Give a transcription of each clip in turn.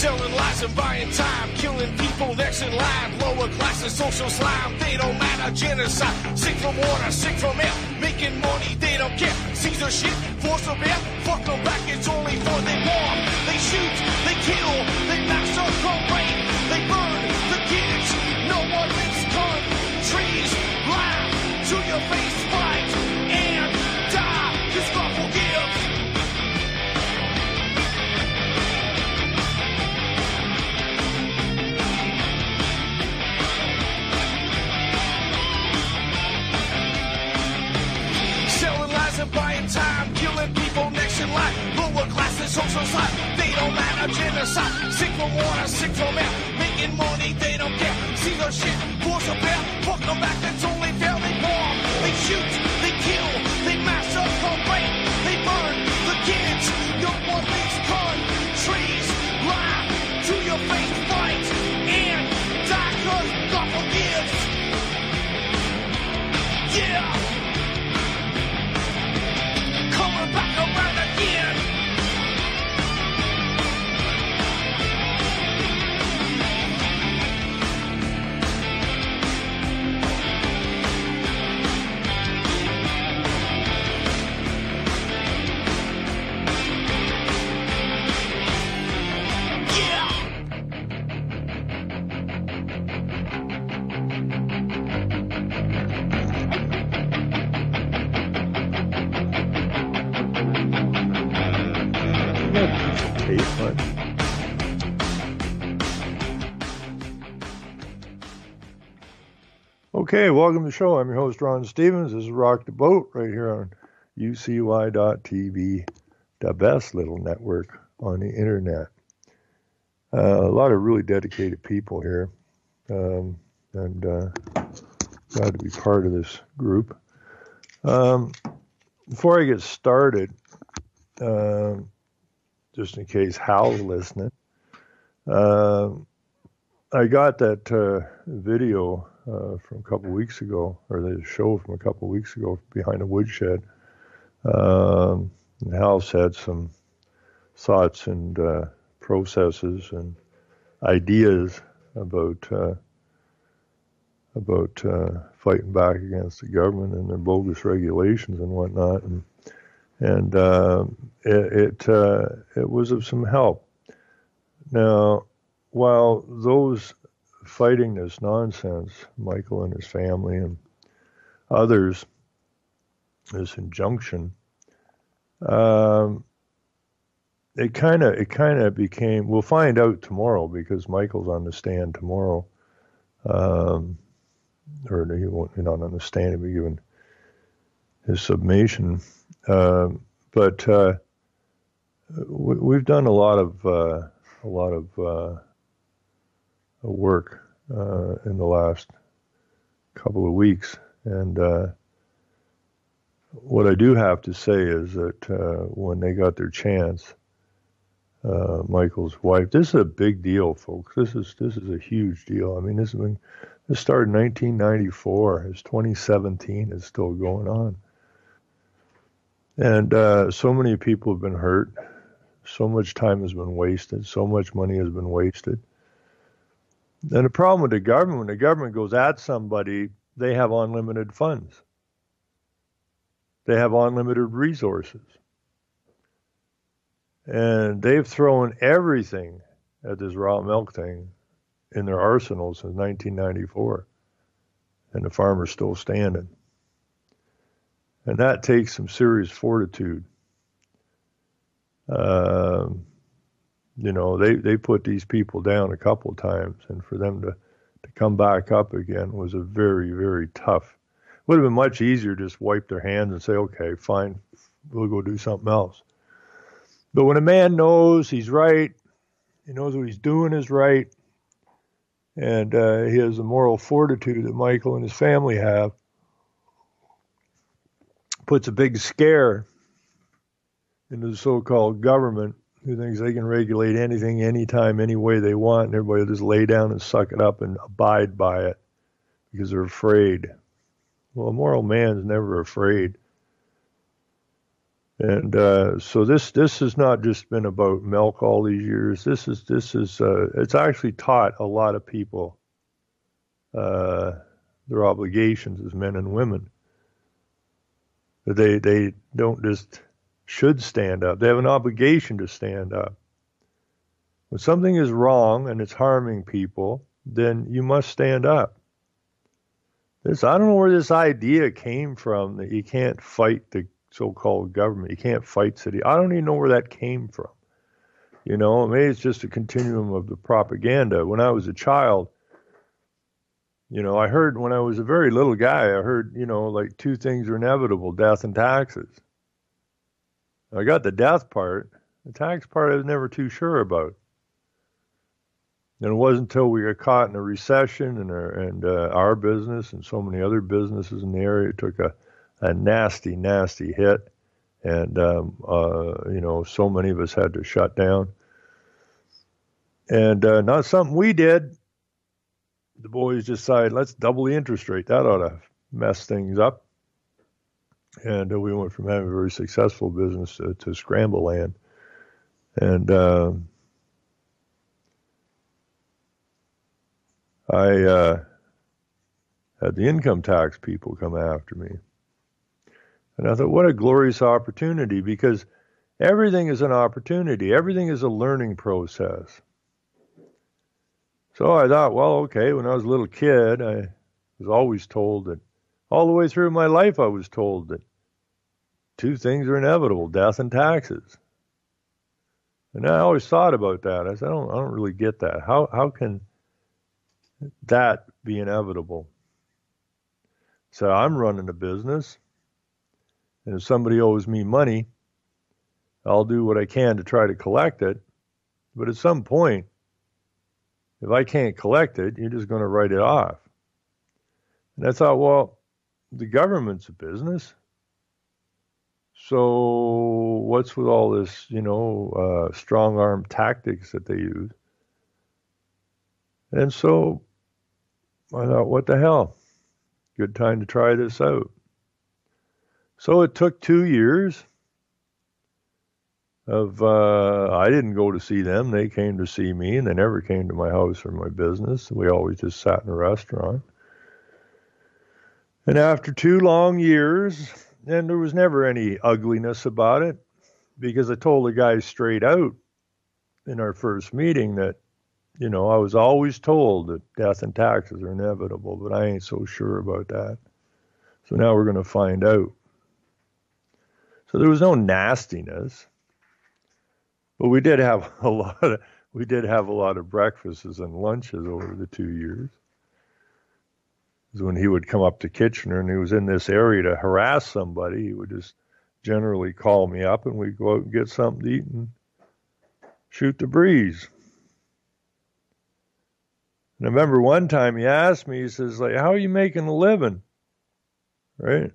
Selling lies and buying time, killing people next in line. Lower classes, social slime, they don't matter. Genocide, sick from water, sick from air. Making money, they don't care. Caesar shit, force of air. Fuck them back, it's only for they war. They shoot, they kill, they massacre, rape. They burn the kids, no one makes countries. Lie to your face, fight and die. Cause God forgives. Buying time, killing people next in line. Lower classes, social slide, they don't matter. Genocide, sick from water, sick from air. Making money, they don't care. See the shit, force a bear. Fuck them back, that's only fair. They bomb, they shoot, they kill, they massacre, rape. They burn the kids. No one makes countries. Lie to your face, fight and die. Cause God forgives. Yeah. Coming back around again. Okay, welcome to the show. I'm your host, Ron Stevens. This is Rock the Boat right here on UCY.TV, the best little network on the internet. A lot of really dedicated people here, and glad to be part of this group. Before I get started, just in case Hal's listening, I got that video from a couple weeks ago, or the show from a couple weeks ago, Behind the Woodshed. And Hal's had some thoughts and processes and ideas about fighting back against the government and their bogus regulations and whatnot, and it was of some help. Now, while those fighting this nonsense, Michael and his family and others, this injunction, it kind of became, we'll find out tomorrow because Michael's on the stand tomorrow, or he won't, not on the stand, he'll be given his summation, but we've done a lot of work in the last couple of weeks, and what I do have to say is that when they got their chance, Michael's wife, this is a big deal, folks. This is a huge deal. I mean, this started in 1994. It's 2017. It's still going on, and so many people have been hurt. So much time has been wasted. So much money has been wasted. And the problem with the government, when the government goes at somebody, they have unlimited funds. They have unlimited resources. And they've thrown everything at this raw milk thing in their arsenal since 1994. And the farmer's still standing. And that takes some serious fortitude. They put these people down a couple of times, and for them to come back up again was a very, very tough. Would have been much easier to just wipe their hands and say, okay, fine, we'll go do something else. But when a man knows he's right, he knows what he's doing is right, and he has the moral fortitude that Michael and his family have, puts a big scare into the so-called government, who thinks they can regulate anything, anytime, any way they want, and everybody will just lay down and suck it up and abide by it because they're afraid. Well, a moral man's never afraid. And so this has not just been about milk all these years. It's actually taught a lot of people their obligations as men and women. They don't just should stand up. They have an obligation to stand up. When something is wrong and it's harming people, then you must stand up. I don't know where this idea came from that you can't fight the so-called government. You can't fight city. I don't even know where that came from. Maybe it's just a continuum of the propaganda. When I was a child, I heard when I was a very little guy, I heard, like two things are inevitable, death and taxes. I got the death part. The tax part I was never too sure about. And it wasn't until we got caught in a recession and our business and so many other businesses in the area took a nasty, nasty hit. And, so many of us had to shut down. And not something we did. The boys decided, let's double the interest rate. That ought to mess things up. And we went from having a very successful business to scramble land. And I had the income tax people come after me. And I thought, what a glorious opportunity, because everything is an opportunity. Everything is a learning process. So I thought, well, okay, when I was a little kid, I was always told that, all the way through my life, I was told that two things are inevitable, death and taxes. And I always thought about that. I said, I don't really get that. How can that be inevitable? So I'm running a business, and if somebody owes me money, I'll do what I can to try to collect it. But at some point, if I can't collect it, you're just going to write it off. And I thought, well, the government's a business. So what's with all this, strong arm tactics that they use? And so I thought, what the hell? Good time to try this out. So it took 2 years of, I didn't go to see them. They came to see me, and they never came to my house or my business. We always just sat in a restaurant. And after 2 long years, and there was never any ugliness about it, because I told the guys straight out in our first meeting that, I was always told that death and taxes are inevitable, but I ain't so sure about that. So now we're going to find out. So there was no nastiness, but we did have a lot of breakfasts and lunches over the 2 years. When he would come up to Kitchener and he was in this area to harass somebody, he would just generally call me up and we'd go out and get something to eat and shoot the breeze. And I remember one time he asked me, he says, like, how are you making a living? Right?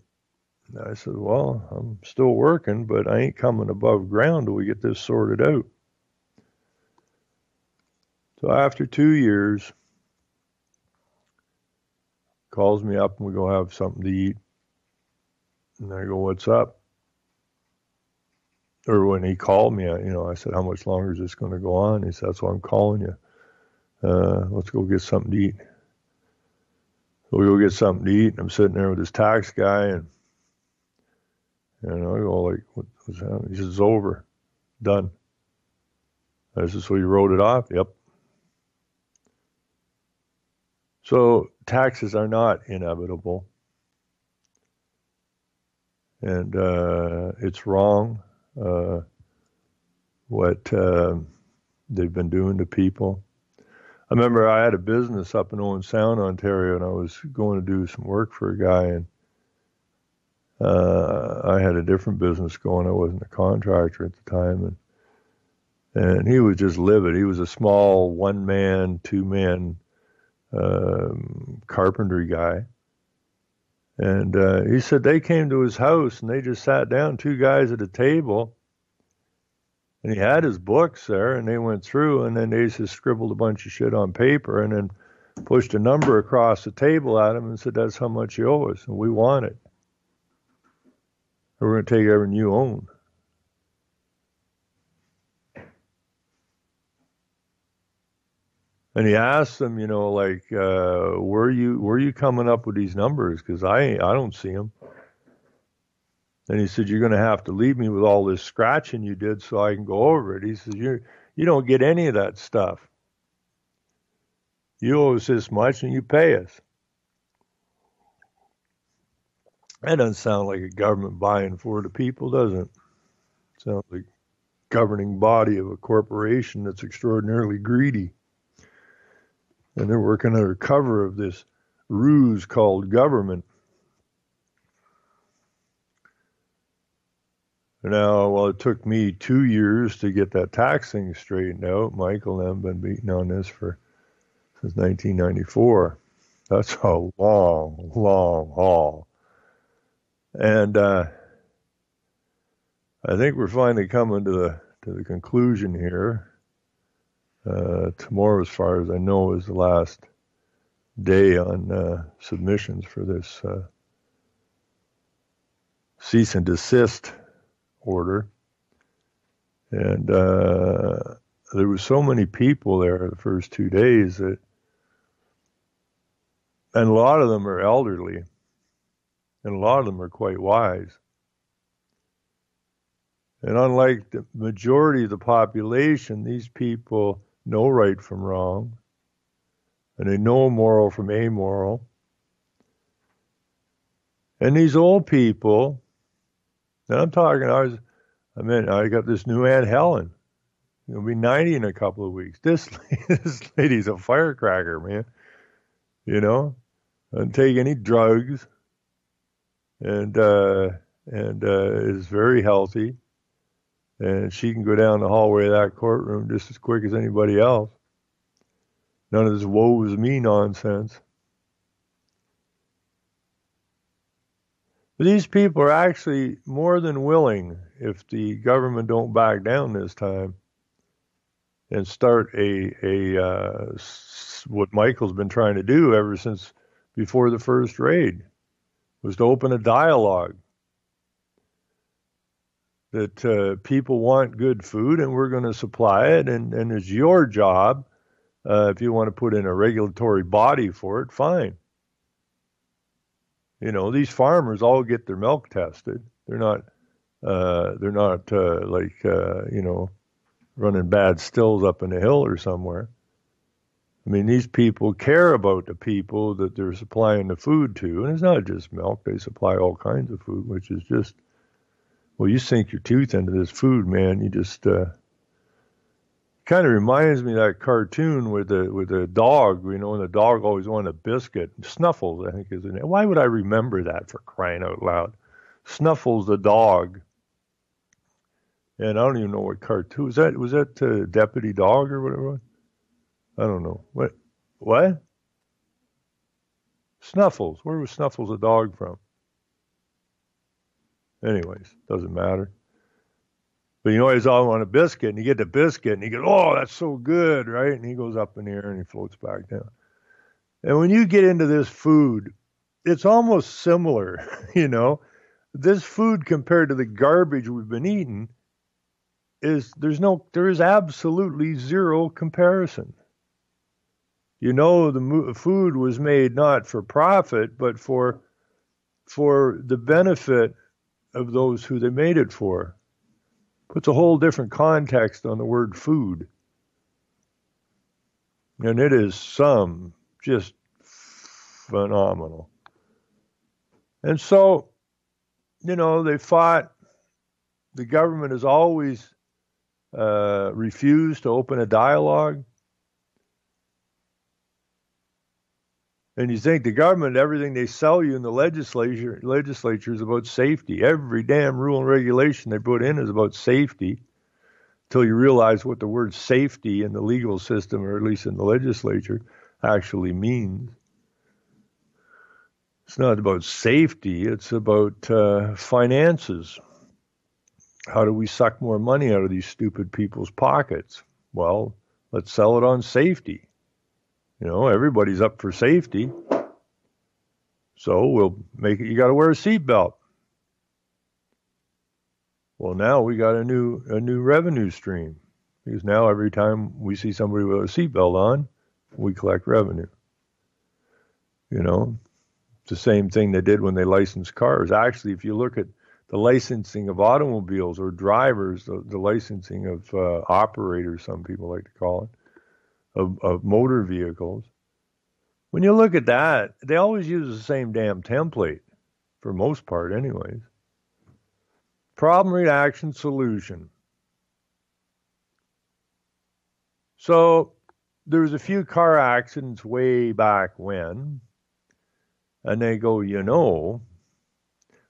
And I said, well, I'm still working, but I ain't coming above ground till we get this sorted out. So after 2 years, calls me up and we go have something to eat. And I go, what's up? Or when he called me, I said, how much longer is this going to go on? He said, that's why I'm calling you. Let's go get something to eat. So we go get something to eat, and I'm sitting there with this tax guy, and I go like, what's happening? He says, it's over. Done. I said, so you wrote it off? Yep. So taxes are not inevitable. And it's wrong what they've been doing to people. I remember I had a business up in Owen Sound, Ontario, and I was going to do some work for a guy, and I had a different business going. I wasn't a contractor at the time, and he was just livid. He was a small one-man, two-man carpentry guy. And he said they came to his house and they just sat down, 2 guys at a table, and he had his books there, and they went through, and then they just scribbled a bunch of shit on paper and then pushed a number across the table at him and said, that's how much you owe us, and we want it. Or we're going to take everything you own. And he asked them, like, where are you coming up with these numbers? Because I don't see them. And he said, you're going to have to leave me with all this scratching you did so I can go over it. He says, you don't get any of that stuff. You owe us this much and you pay us. That doesn't sound like a government buying for the people, does it? Sounds like governing body of a corporation that's extraordinarily greedy. And they're working under cover of this ruse called government. Now, well, it took me 2 years to get that tax thing straightened out. Michael and I have been beating on this since 1994. That's a long, long haul. And I think we're finally coming to the conclusion here. Tomorrow, as far as I know, is the last day on submissions for this cease and desist order. And there was so many people there the first 2 days and a lot of them are elderly, and a lot of them are quite wise. And unlike the majority of the population, these people know right from wrong, and they know moral from amoral. And these old people, and I'm talking, I got this new Aunt Helen. She'll be 90 in a couple of weeks. This lady's a firecracker, man. Doesn't take any drugs, and is very healthy. And she can go down the hallway of that courtroom just as quick as anybody else. None of this woe is me nonsense. But these people are actually more than willing, if the government don't back down this time, and start what Michael's been trying to do ever since before the first raid, was to open a dialogue. That people want good food and we're going to supply it, and it's your job. If you want to put in a regulatory body for it, fine. These farmers all get their milk tested. They're not running bad stills up in a hill or somewhere. I mean, these people care about the people that they're supplying the food to, and it's not just milk. They supply all kinds of food, which is just, well, you sink your tooth into this food, man. You just kind of reminds me of that cartoon with the dog, and the dog always wanted a biscuit. Snuffles, I think, is the name. Why would I remember that, for crying out loud? Snuffles the dog. And I don't even know what cartoon was that Deputy Dog or whatever it was? I don't know. What? Snuffles. Where was Snuffles the dog from? Anyways, doesn't matter. But he's all on a biscuit, and you get the biscuit, and he goes, oh, that's so good, right? And he goes up in the air, and he floats back down. And when you get into this food, it's almost similar, This food compared to the garbage we've been eating there is absolutely zero comparison. The food was made not for profit, but for the benefit of those who they made it for. Puts a whole different context on the word food. And it is just phenomenal. And so, they fought. The government has always refused to open a dialogue. And you think the government, everything they sell you in the legislature is about safety. Every damn rule and regulation they put in is about safety, until you realize what the word safety in the legal system, or at least in the legislature, actually means. It's not about safety, it's about finances. How do we suck more money out of these stupid people's pockets? Well, let's sell it on safety. Everybody's up for safety. So we'll make it, you got to wear a seatbelt. Well, now we got a new revenue stream. Because now every time we see somebody with a seatbelt on, We collect revenue. You know, it's the same thing they did when they licensed cars. Actually, if you look at the licensing of automobiles or drivers, the licensing of operators, some people like to call it, of motor vehicles, when you look at that, they always use the same damn template, for most part anyways. Problem, reaction, solution. So there was a few car accidents way back when, and they go,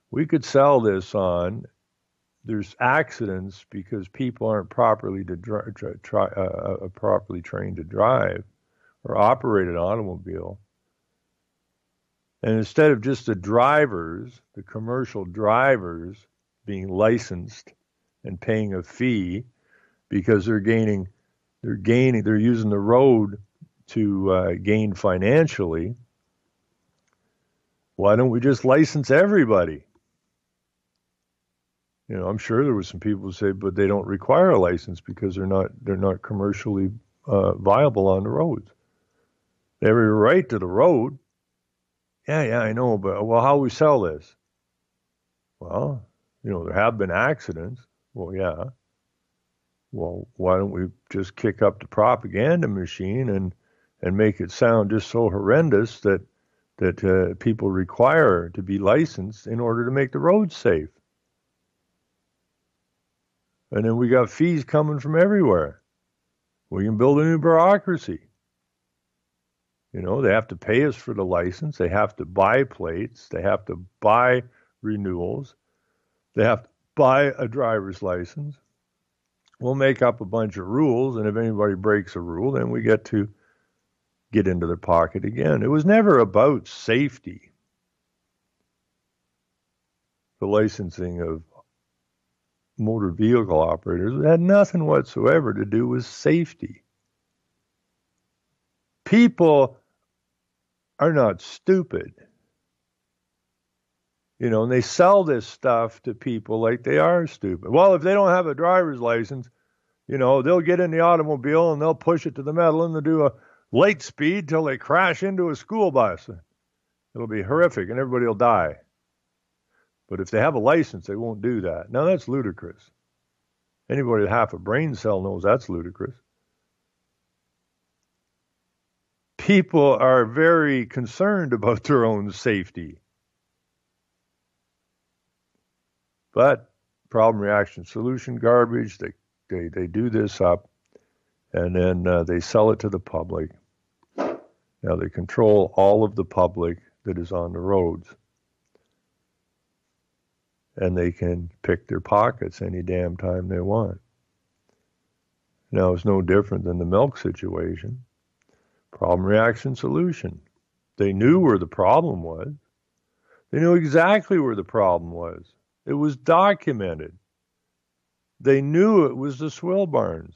we could sell this on, there's accidents because people aren't properly properly trained to drive or operate an automobile. And instead of just the drivers, the commercial drivers being licensed and paying a fee because they're using the road to gain financially, why don't we just license everybody? I'm sure there was some people who say, but they don't require a license because they're not commercially viable on the roads. They have a right to the road. Yeah, I know, but how do we sell this? Well, there have been accidents. Well, yeah. Well, why don't we just kick up the propaganda machine and make it sound just so horrendous that people require to be licensed in order to make the roads safe? And then we got fees coming from everywhere. We can build a new bureaucracy. They have to pay us for the license. They have to buy plates. They have to buy renewals. They have to buy a driver's license. We'll make up a bunch of rules, and if anybody breaks a rule, then we get to get into their pocket again. It was never about safety. The licensing of motor vehicle operators, it had nothing whatsoever to do with safety. People are not stupid. And they sell this stuff to people like they are stupid. Well, if they don't have a driver's license, they'll get in the automobile and they'll push it to the metal and they'll do a light speed till they crash into a school bus. It'll be horrific and everybody will die. But if they have a license, they won't do that. Now, that's ludicrous. Anybody with half a brain cell knows that's ludicrous. People are very concerned about their own safety. But problem, reaction, solution, garbage, they do this up, and then they sell it to the public. Now they control all of the public that is on the roads. And they can pick their pockets any damn time they want. Now, it's no different than the milk situation. Problem, reaction, solution. They knew where the problem was. They knew exactly where the problem was. It was documented. They knew it was the swill barns.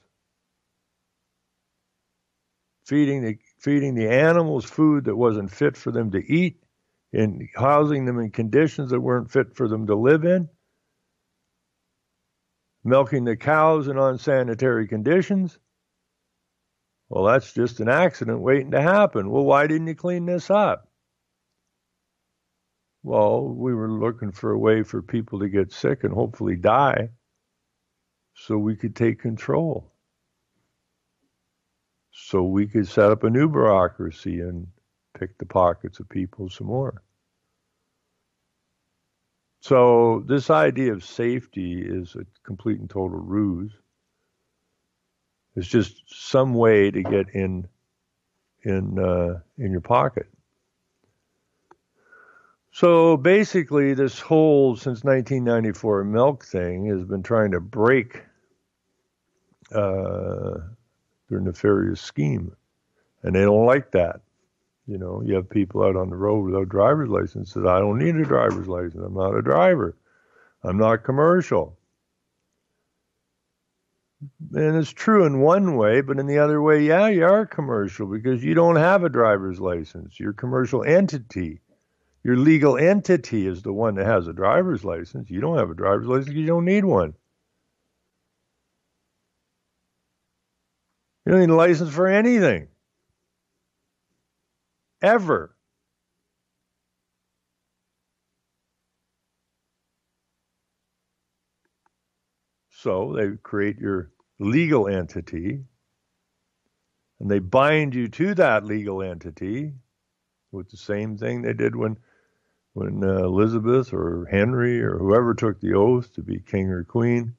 Feeding the animals food that wasn't fit for them to eat, and housing them in conditions that weren't fit for them to live in, milking the cows in unsanitary conditions. Well, that's just an accident waiting to happen. Well, why didn't you clean this up? Well, we were looking for a way for people to get sick and hopefully die so we could take control. So we could set up a new bureaucracy and pick the pockets of people some more. So this idea of safety is a complete and total ruse. It's just some way to get in your pocket. So basically, this whole since 1994 milk thing has been trying to break their nefarious scheme, and they don't like that. You have people out on the road without driver's licenses. I don't need a driver's license. I'm not a driver. I'm not commercial. And it's true in one way, but in the other way, yeah, you are commercial because you don't have a driver's license. Your commercial entity, your legal entity is the one that has a driver's license. You don't have a driver's license because you don't need one. You don't need a license for anything. ever. So they create your legal entity, and they bind you to that legal entity with the same thing they did when Elizabeth or Henry or whoever took the oath to be king or queen,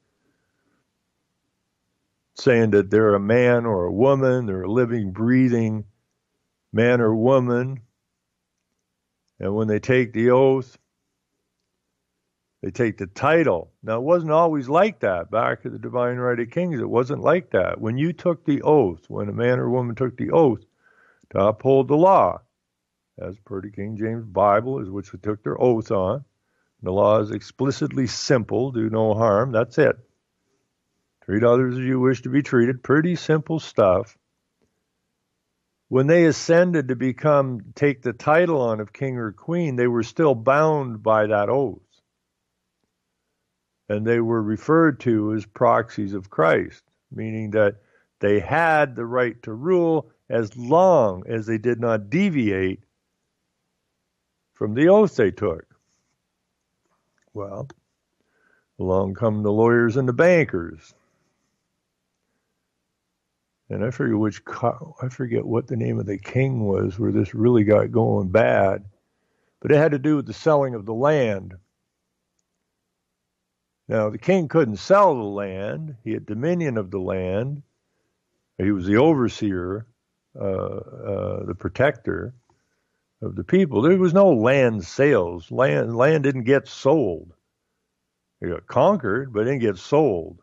saying that they're a man or a woman, they're a living, breathing man or woman. And when they take the oath, they take the title. Now, it wasn't always like that. Back at the Divine Right of Kings, it wasn't like that. When you took the oath, when a man or woman took the oath to uphold the law, as per the King James Bible, is which they took their oath on, the law is explicitly simple, do no harm, that's it. Treat others as you wish to be treated, pretty simple stuff. When they ascended to take the title on of king or queen, they were still bound by that oath. And they were referred to as proxies of Christ, meaning that they had the right to rule as long as they did not deviate from the oath they took. Well, along come the lawyers and the bankers. And I forget what the name of the king was where this really got going bad, but it had to do with the selling of the land. Now, the king couldn't sell the land. He had dominion of the land. He was the overseer, the protector of the people. There was no land sales. Land didn't get sold. It got conquered, but it didn't get sold.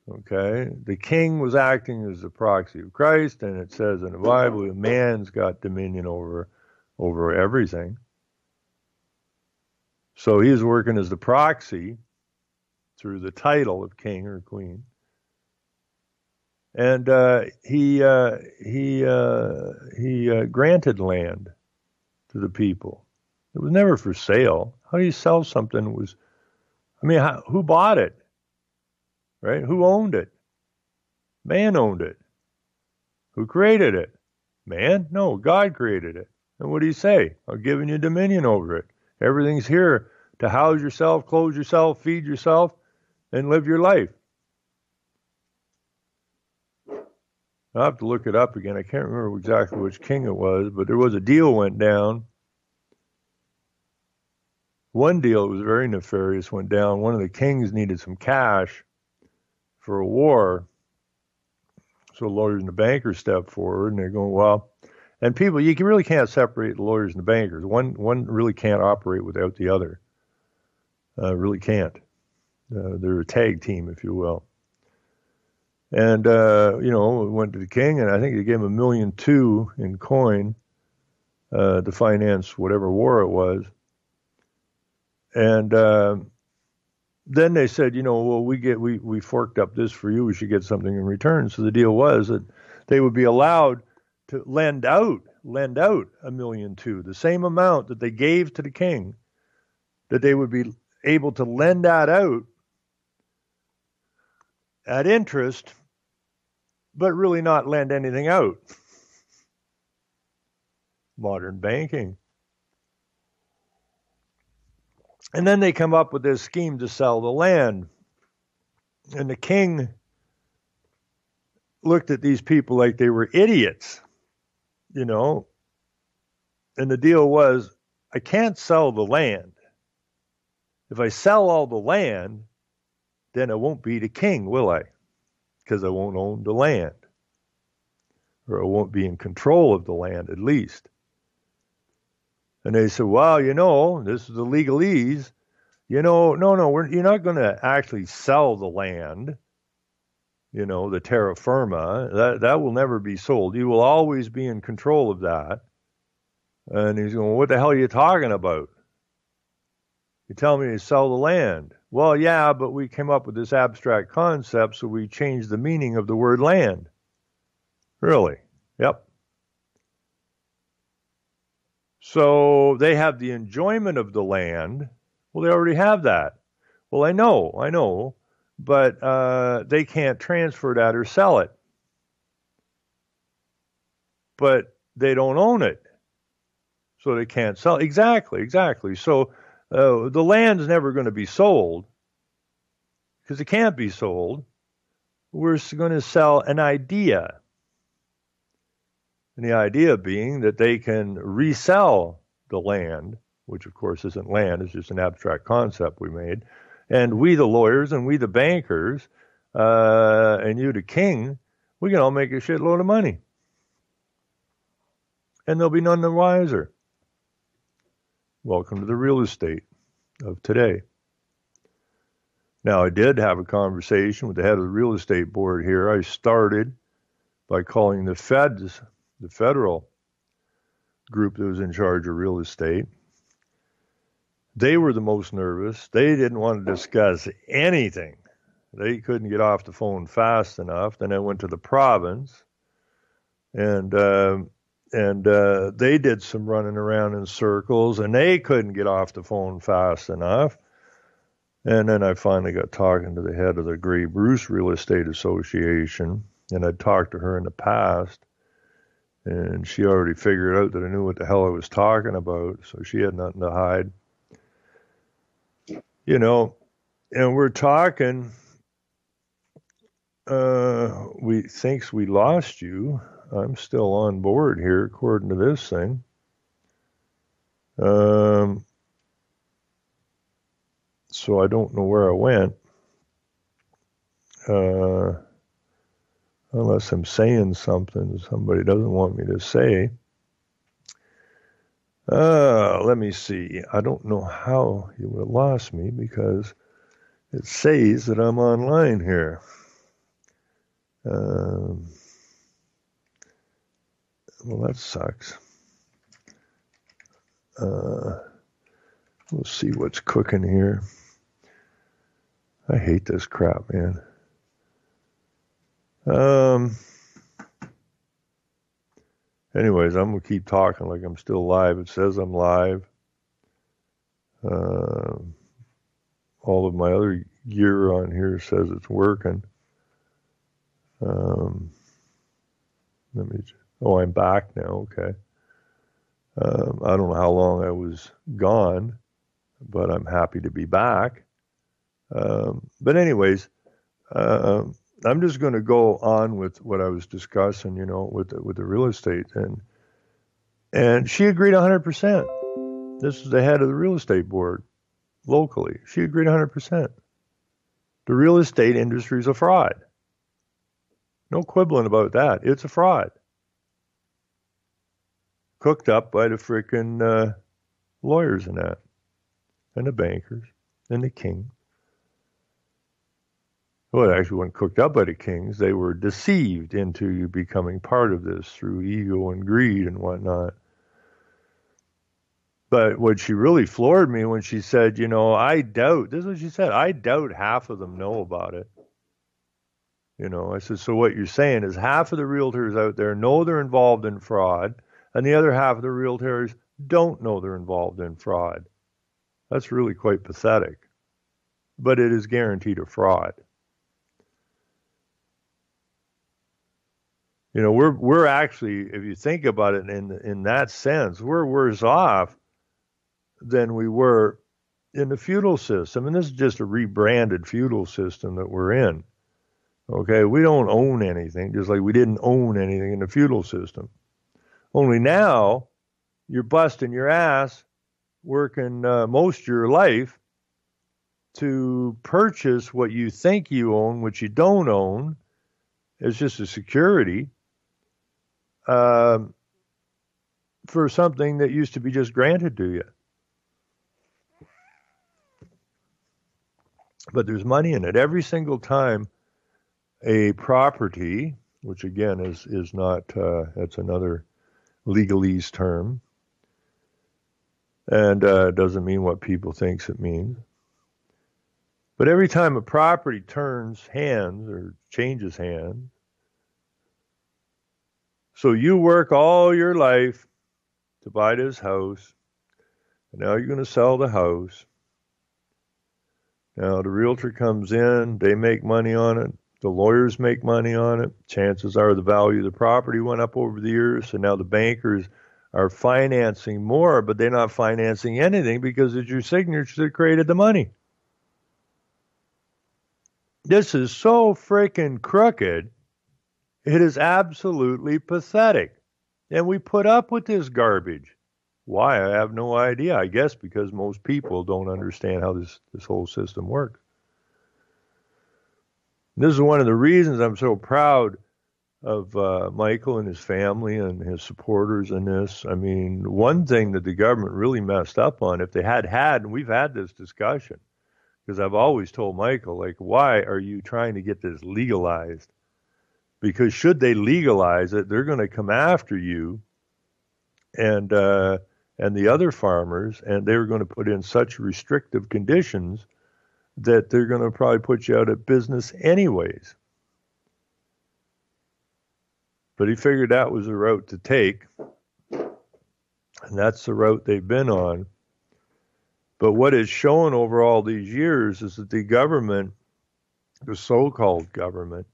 Okay? The king was acting as the proxy of Christ, and it says in the Bible, a man's got dominion over everything. So he was working as the proxy through the title of king or queen. And he granted land to the people. It was never for sale. How do you sell something? Who bought it? Right? Who owned it? Man owned it. Who created it? Man? No, God created it. And what do you say? I've given you dominion over it. Everything's here to house yourself, clothe yourself, feed yourself, and live your life. I'll have to look it up again. I can't remember exactly which king it was, but there was a deal went down. One deal that was very nefarious went down. One of the kings needed some cash for a war. So the lawyers and the bankers stepped forward, and they're going, well, and people, you really can't separate the lawyers and the bankers. One really can't operate without the other. Really can't. They're a tag team, if you will. And, we went to the king, and I think they gave him $1.2 million in coin to finance whatever war it was. And then they said, we forked up this for you. We should get something in return. So the deal was that they would be allowed to lend out $1.2 million, the same amount that they gave to the king, that they would be able to lend that out at interest, but really not lend anything out. Modern banking. And then they come up with this scheme to sell the land. And the king looked at these people like they were idiots, And the deal was, I can't sell the land. If I sell all the land, then I won't be the king, will I? Because I won't own the land. Or I won't be in control of the land, at least. And they said, well, this is the legalese. No, you're not going to actually sell the land, the terra firma. That will never be sold. You will always be in control of that. And he's going, what the hell are you talking about? You tell me to sell the land. Well, yeah, but we came up with this abstract concept, so we changed the meaning of the word land. Really? Yep. So they have the enjoyment of the land. Well, they already have that. Well, I know, but they can't transfer that or sell it. But they don't own it, so they can't sell. Exactly. So the land's never going to be sold because it can't be sold. We're going to sell an idea. And the idea being that they can resell the land, which of course isn't land, it's just an abstract concept we made. And we, the lawyers, and we, the bankers, and you, the king, we can all make a shitload of money. And there'll be none the wiser. Welcome to the real estate of today. Now, I did have a conversation with the head of the real estate board here. I started by calling the feds, the federal group that was in charge of real estate. They were the most nervous. They didn't want to discuss anything. They couldn't get off the phone fast enough. Then I went to the province, and they did some running around in circles, and they couldn't get off the phone fast enough. And then I finally got talking to the head of the Grey Bruce Real Estate Association, and I'd talked to her in the past, and she already figured out that I knew what the hell I was talking about, so she had nothing to hide. You know, and we're talking, we thinks we lost you. I'm still on board here, according to this thing. So I don't know where I went. Unless I'm saying something somebody doesn't want me to say. Let me see. I don't know how you would have lost me because it says that I'm online here. Well, that sucks. We'll see what's cooking here. I hate this crap, man. Anyways, I'm going to keep talking like I'm still live. It says I'm live. All of my other gear on here says it's working. I'm back now. Okay. I don't know how long I was gone, but I'm happy to be back. But anyways, I'm just going to go on with what I was discussing, you know, with the real estate, and she agreed 100%. This is the head of the real estate board locally. She agreed 100%. The real estate industry is a fraud. No quibbling about that. It's a fraud. Cooked up by the frickin' lawyers and that, and the bankers, and the king. Well, it actually wasn't cooked up by the kings. They were deceived into becoming part of this through ego and greed and whatnot. But what she really floored me when she said, you know, I doubt, this is what she said, I doubt half of them know about it. You know, I said, so what you're saying is half of the realtors out there know they're involved in fraud, and the other half of the realtors don't know they're involved in fraud. That's really quite pathetic. But it is guaranteed a fraud. You know, we're actually, if you think about it in that sense, we're worse off than we were in the feudal system. And this is just a rebranded feudal system that we're in. Okay, we don't own anything, just like we didn't own anything in the feudal system. Only now, you're busting your ass, working most of your life to purchase what you think you own, which you don't own. It's just a security for something that used to be just granted to you. But there's money in it. Every single time a property, which again is not, that's another legalese term, and doesn't mean what people thinks it means. But every time a property turns hands or changes hands, so you work all your life to buy this house, and now you're going to sell the house. Now the realtor comes in, they make money on it, The lawyers make money on it. Chances are the value of the property went up over the years. So now the bankers are financing more, but they're not financing anything because it's your signatures that created the money. This is so freaking crooked. It is absolutely pathetic. And we put up with this garbage. Why? I have no idea. I guess because most people don't understand how this whole system works. This is one of the reasons I'm so proud of Michael and his family and his supporters in this. I mean, one thing that the government really messed up on, if they had, and we've had this discussion, because I've always told Michael, like, why are you trying to get this legalized? Because should they legalize it, they're going to come after you and the other farmers, and they're going to put in such restrictive conditions that they're going to probably put you out of business anyways. But he figured that was the route to take, and that's the route they've been on. But what is shown over all these years is that the government, the so-called government,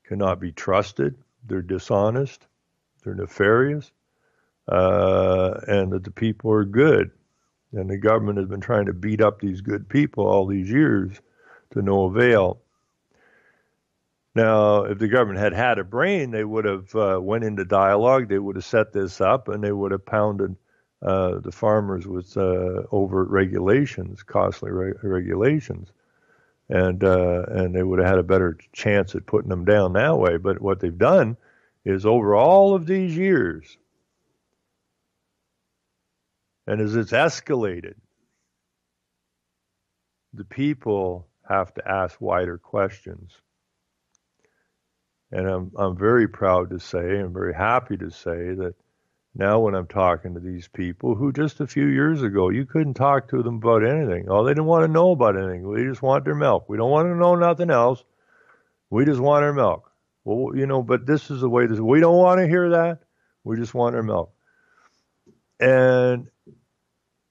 cannot be trusted. They're dishonest, they're nefarious, and that the people are good. And the government has been trying to beat up these good people all these years to no avail. Now, if the government had had a brain, they would have went into dialogue, they would have set this up, and they would have pounded the farmers with overt regulations, costly regulations. And they would have had a better chance at putting them down that way. But what they've done is over all of these years, and as it's escalated, the people have to ask wider questions. And I'm very proud to say, I'm very happy to say that now when I'm talking to these people who just a few years ago, you couldn't talk to them about anything. Oh, they didn't want to know about anything. They just want their milk. We don't want to know nothing else. We just want our milk. Well, you know, but this is the way this, we don't want to hear that. We just want our milk. And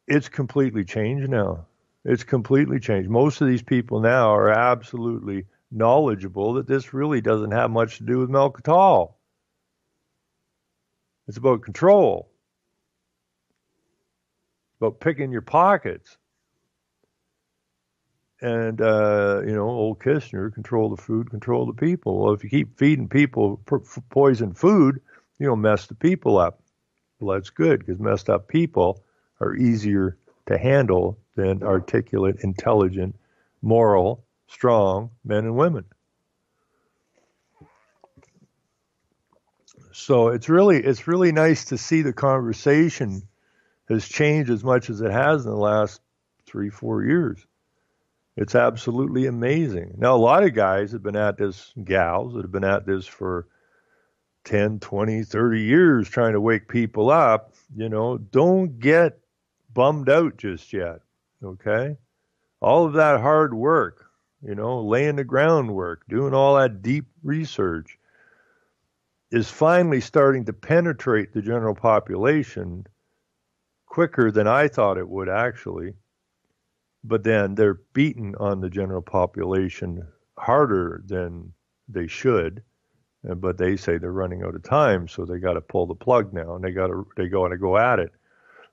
it's completely changed now. It's completely changed. Most of these people now are absolutely knowledgeable that this really doesn't have much to do with milk at all. It's about control. It's about picking your pockets. And, old Kishner, control the food, control the people. Well, if you keep feeding people poison food, mess the people up. Well, that's good, because messed up people are easier to handle than articulate, intelligent, moral, strong men and women. So it's really nice to see the conversation has changed as much as it has in the last 3-4 years. It's absolutely amazing. Now, a lot of guys have been at this, gals that have been at this for 10, 20, 30 years trying to wake people up. Don't get bummed out just yet, okay? All of that hard work, laying the groundwork, doing all that deep research is finally starting to penetrate the general population quicker than I thought it would, actually. But then they're beaten on the general population harder than they should. But they say they're running out of time, so they got to pull the plug now, and they got to go at it.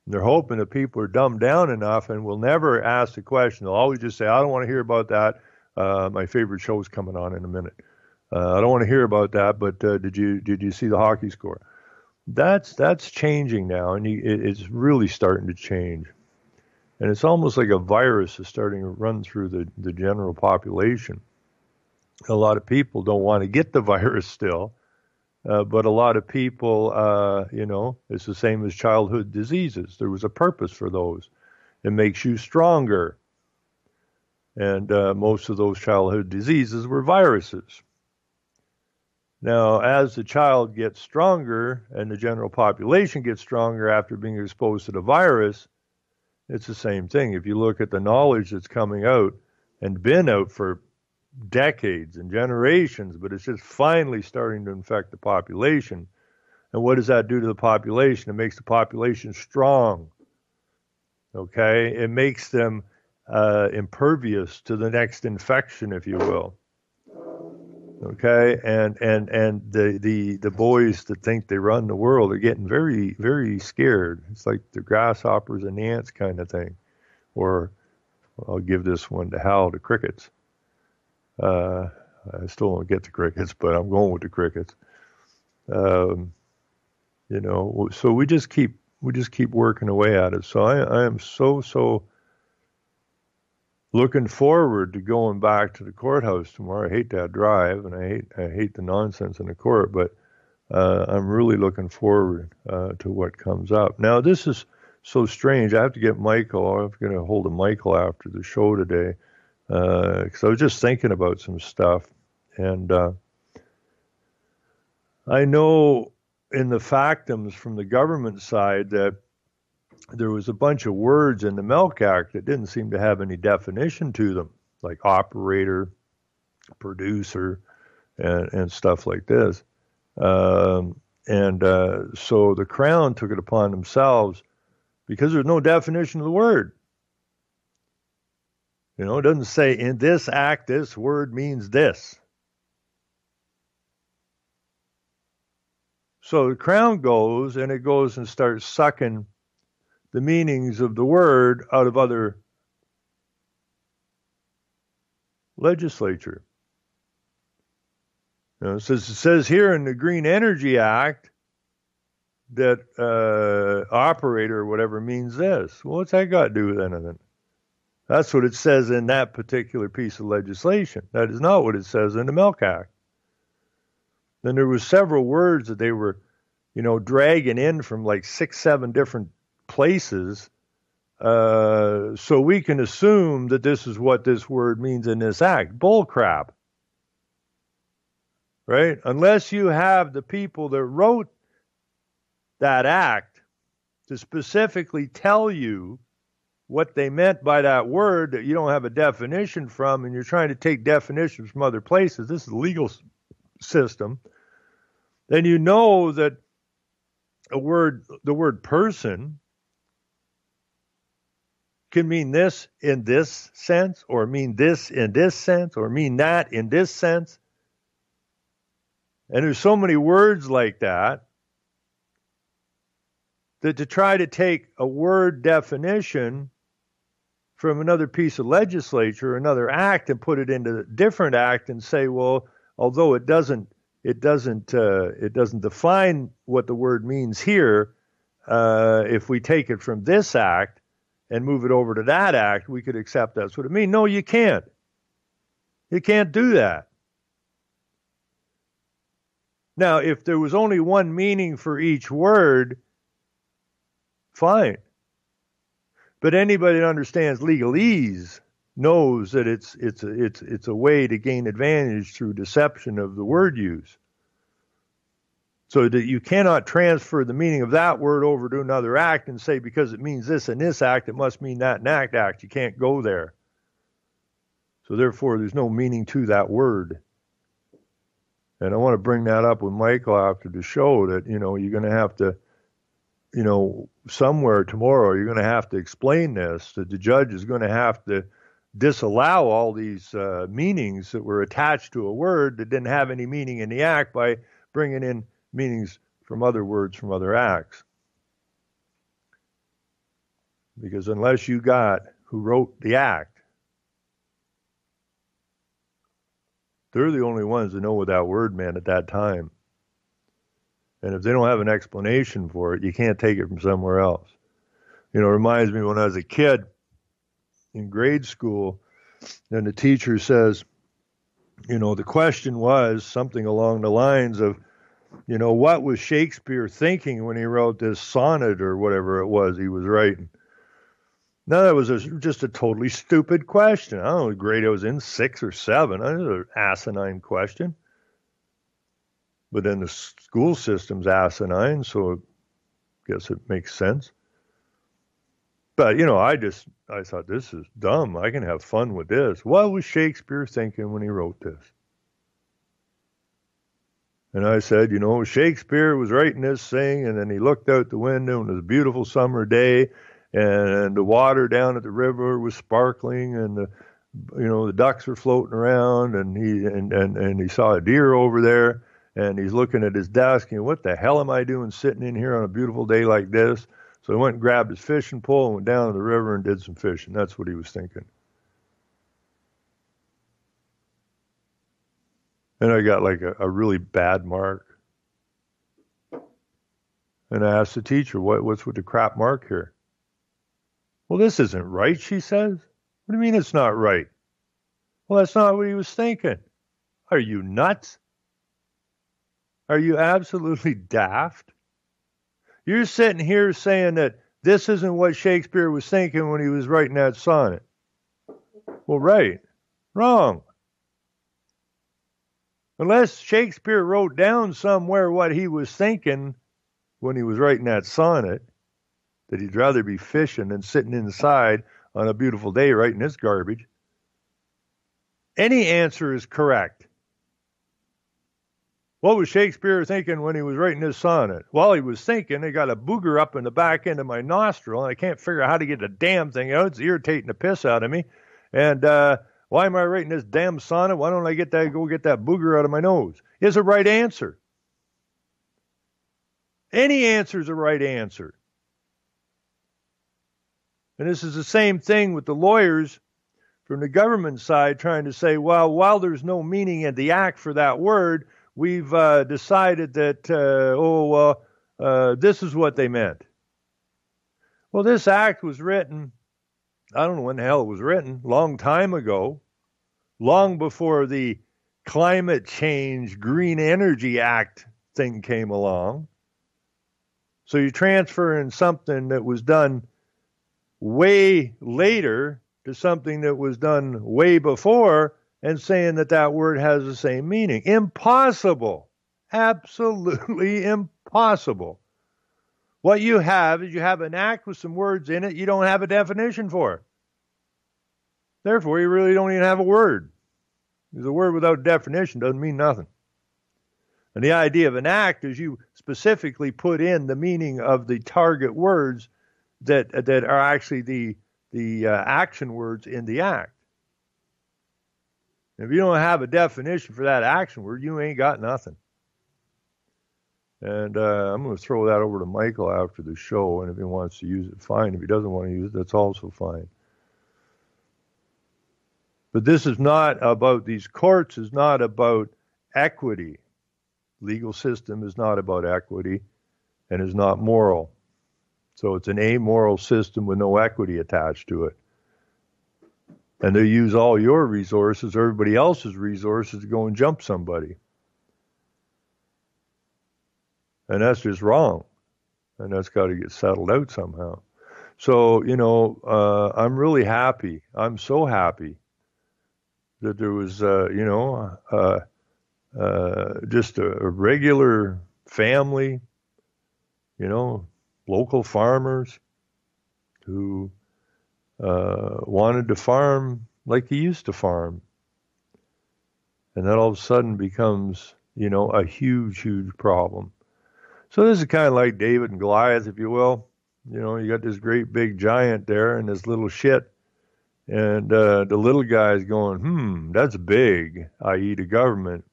And they're hoping that people are dumbed down enough and will never ask the question. They'll always just say, "I don't want to hear about that. My favorite show's coming on in a minute. I don't want to hear about that. But did you see the hockey score?" That's changing now, and it's really starting to change. And it's almost like a virus is starting to run through the general population. A lot of people don't want to get the virus still, but a lot of people, it's the same as childhood diseases. There was a purpose for those. It makes you stronger. And most of those childhood diseases were viruses. Now, as the child gets stronger and the general population gets stronger after being exposed to the virus, it's the same thing. If you look at the knowledge that's coming out and been out for decades and generations, but it's just finally starting to infect the population. And what does that do to the population? It makes the population strong. Okay? It makes them impervious to the next infection, if you will. Okay, and the boys that think they run the world are getting very, very scared. It's like the grasshoppers and the ants kind of thing. Or I'll give this one to Hal, the crickets. I still don't get the crickets, but I'm going with the crickets. So we just keep working away at it. So I am so looking forward to going back to the courthouse tomorrow. I hate that drive, and I hate the nonsense in the court, but I'm really looking forward to what comes up. Now, this is so strange. I have to get Michael. I'm going to hold a Michael after the show today, because I was just thinking about some stuff, and I know in the factums from the government side that there was a bunch of words in the Milk Act that didn't seem to have any definition to them, like operator, producer, and stuff like this. So the Crown took it upon themselves, because there's no definition of the word. It doesn't say in this act this word means this. So the Crown goes and starts sucking the meanings of the word out of other legislature. It says here in the Green Energy Act that operator or whatever means this. Well, what's that got to do with anything? That's what it says in that particular piece of legislation. That is not what it says in the Milk Act. Then there were several words that they were, dragging in from like 6-7 different places, so we can assume that this is what this word means in this act. Bull crap. Right? Unless you have the people that wrote that act to specifically tell you what they meant by that word that you don't have a definition from, and you're trying to take definitions from other places, this is the legal system, then you know that the word person can mean this in this sense, or mean this in this sense, or mean that in this sense. And there's so many words like that to try to take a word definition from another piece of legislature, another act, and put it into a different act and say, well, although it doesn't define what the word means here, if we take it from this act and move it over to that act, we could accept that's what it means. No, you can't. You can't do that. Now, if there was only one meaning for each word, fine. But anybody that understands legalese knows that it's a way to gain advantage through deception of the word use. So that you cannot transfer the meaning of that word over to another act and say because it means this in this act, it must mean that in that act. You can't go there. So therefore, there's no meaning to that word. And I want to bring that up with Michael after the show that, you're going to have to, somewhere tomorrow, you're going to have to explain this, that the judge is going to have to disallow all these meanings that were attached to a word that didn't have any meaning in the act by bringing in meanings from other words from other acts. Because unless you got who wrote the act, they're the only ones that know what that word meant at that time. And if they don't have an explanation for it, you can't take it from somewhere else. It reminds me when I was a kid in grade school, and the teacher says, the question was something along the lines of, what was Shakespeare thinking when he wrote this sonnet or whatever it was he was writing? Now, that was just a totally stupid question. I don't know what grade I was in, 6 or 7. That was an asinine question. But then the school system's asinine, so I guess it makes sense. But, I thought, this is dumb. I can have fun with this. What was Shakespeare thinking when he wrote this? And I said, Shakespeare was writing this thing, and then he looked out the window, and it was a beautiful summer day, and the water down at the river was sparkling, and the ducks are floating around, and he saw a deer over there, and he's looking at his desk, and what the hell am I doing sitting in here on a beautiful day like this? So he went and grabbed his fishing pole and went down to the river and did some fishing. That's what he was thinking. And I got like a really bad mark. And I asked the teacher, what's with the crap mark here? Well, this isn't right, she says. What do you mean it's not right? Well, that's not what he was thinking. Are you nuts? Are you absolutely daft? You're sitting here saying that this isn't what Shakespeare was thinking when he was writing that sonnet. Well, right. Wrong. Unless Shakespeare wrote down somewhere what he was thinking when he was writing that sonnet, that he'd rather be fishing than sitting inside on a beautiful day writing this garbage. Any answer is correct. What was Shakespeare thinking when he was writing this sonnet? Well, he was thinking, I got a booger up in the back end of my nostril, and I can't figure out how to get the damn thing out. It's irritating the piss out of me. And why am I writing this damn sonnet? Why don't I go get that booger out of my nose? Is a right answer. Any answer is a right answer. And this is the same thing with the lawyers from the government side trying to say, well, while there's no meaning in the act for that word, we've decided that, this is what they meant. Well, this act was written, I don't know when the hell it was written, long time ago, long before the Climate Change Green Energy Act thing came along. So you're transferring something that was done way later to something that was done way before and saying that that word has the same meaning. Impossible. Absolutely impossible. What you have is you have an act with some words in it you don't have a definition for. Therefore, you really don't even have a word. Because a word without definition doesn't mean nothing. And the idea of an act is you specifically put in the meaning of the target words that are actually the action words in the act. If you don't have a definition for that action word, you ain't got nothing. And I'm going to throw that over to Michael after the show, and if he wants to use it, fine. If he doesn't want to use it, that's also fine. But this is not about, these courts is not about equity. Legal system is not about equity and is not moral. So it's an amoral system with no equity attached to it. And they use all your resources, everybody else's resources, to go and jump somebody. And that's just wrong. And that's got to get settled out somehow. So, I'm really happy. I'm so happy that there was, just a regular family, local farmers who wanted to farm like he used to farm. And that all of a sudden becomes, a huge, huge problem. So this is kind of like David and Goliath, if you will. You got this great big giant there and this little shit. And the little guy's going, that's big, i.e. the government.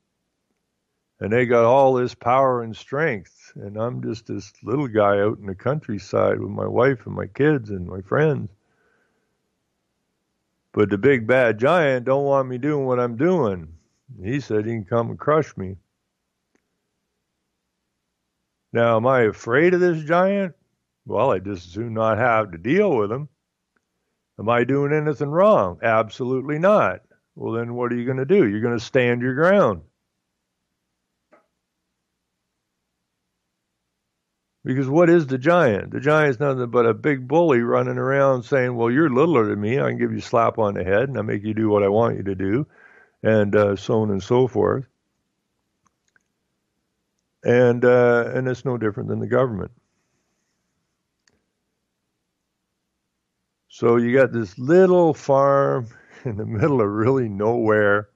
And they got all this power and strength. And I'm just this little guy out in the countryside with my wife and my kids and my friends. But the big bad giant don't want me doing what I'm doing. He said he can come and crush me. Now, am I afraid of this giant? Well, I just as soon not have to deal with him. Am I doing anything wrong? Absolutely not. Well, then what are you going to do? You're going to stand your ground. Because what is the giant? The giant's nothing but a big bully running around saying, well, you're littler than me. I can give you a slap on the head and I make you do what I want you to do, and so on and so forth. And it's no different than the government. So you got this little farm in the middle of really nowhere,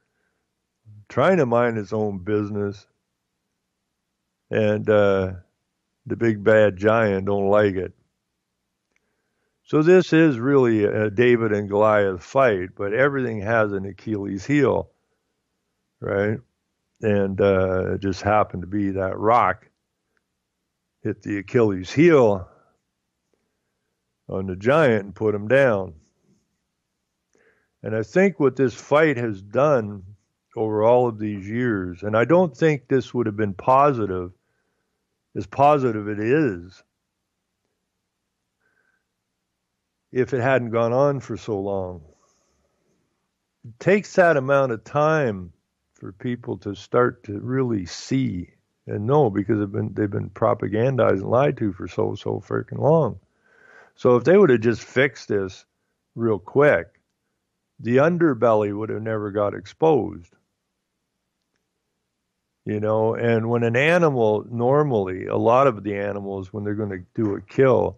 trying to mind its own business, and the big bad giant don't like it. So this is really a David and Goliath fight, but everything has an Achilles heel, right? And it just happened to be that rock hit the Achilles heel on the giant and put him down. And I think what this fight has done over all of these years, and I don't think this would have been positive, as positive it is, if it hadn't gone on for so long. It takes that amount of time for people to start to really see and know, because they've been propagandized and lied to for so freaking long. So if they would have just fixed this real quick, the underbelly would have never got exposed. You know, and when an animal, normally, a lot of the animals, when they're going to do a kill,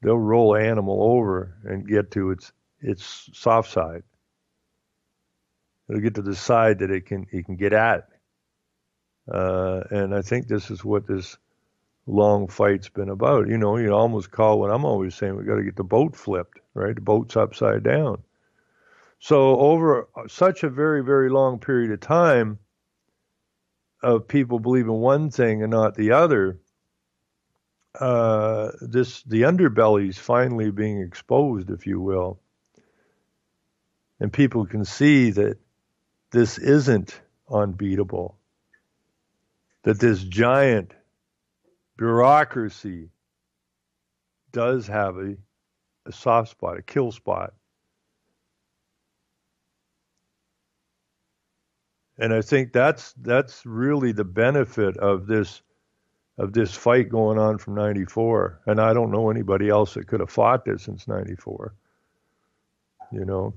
they'll roll an animal over and get to its soft side. It'll get to the side that it can get at. And I think this is what this long fight's been about. You know, you almost call what I'm always saying, we got to get the boat flipped, right? The boat's upside down. So over such a very, very long period of time of people believing one thing and not the other, the underbelly's finally being exposed, if you will. And people can see that this isn't unbeatable, that this giant bureaucracy does have a soft spot, a kill spot. And I think that's really the benefit of this fight going on from 94. And I don't know anybody else that could have fought this since 94. You know,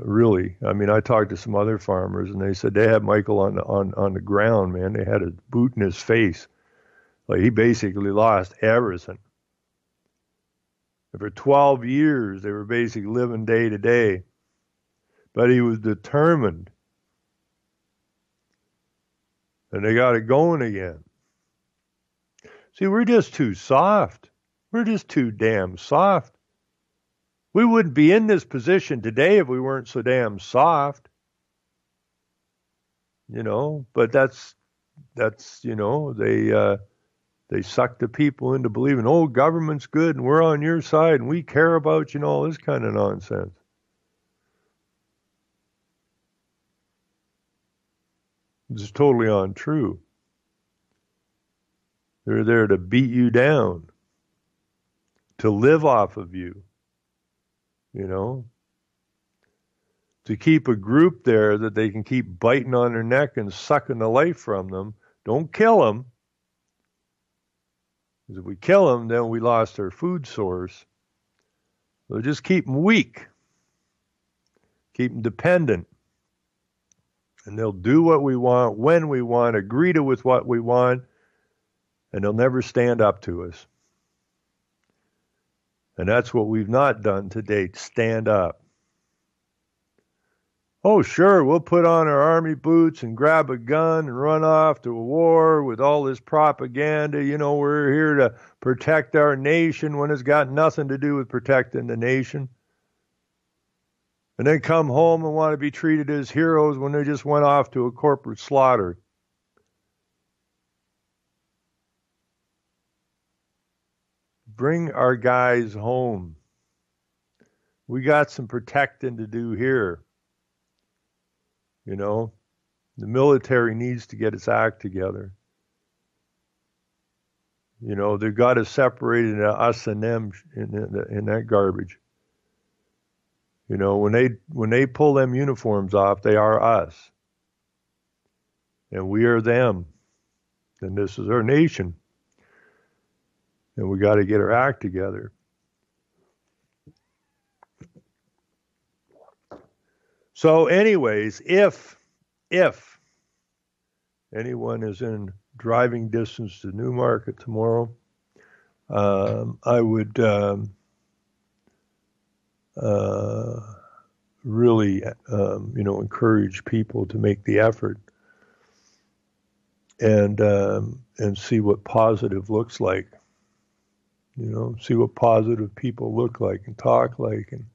really. I mean, I talked to some other farmers and they said they had Michael on the ground, man. They had a boot in his face. Like, he basically lost everything. And for 12 years, they were basically living day to day. But he was determined. And they got it going again. See, we're just too soft. We're just too damn soft. We wouldn't be in this position today if we weren't so damn soft. You know, but that's you know, they suck the people into believing, oh, government's good and we're on your side and we care about you and all this kind of nonsense. It's totally untrue. They're there to beat you down, to live off of you, you know, to keep a group there that they can keep biting on their neck and sucking the life from them. Don't kill them. Because if we kill them, then we lost our food source. So just keep them weak. Keep them dependent. And they'll do what we want, when we want, agree to with what we want, and they'll never stand up to us. And that's what we've not done to date, stand up. Oh, sure, we'll put on our army boots and grab a gun and run off to a war with all this propaganda. You know, we're here to protect our nation when it's got nothing to do with protecting the nation. And then come home and want to be treated as heroes when they just went off to a corporate slaughter. Bring our guys home. We got some protecting to do here. You know, the military needs to get its act together. You know, they've got to separate into us and them in that garbage. You know, when they pull them uniforms off, they are us. And we are them. And this is our nation. And we got to get our act together. So anyways, if anyone is in driving distance to Newmarket tomorrow, I would really, encourage people to make the effort and see what positive looks like. See what positive people look like and talk like and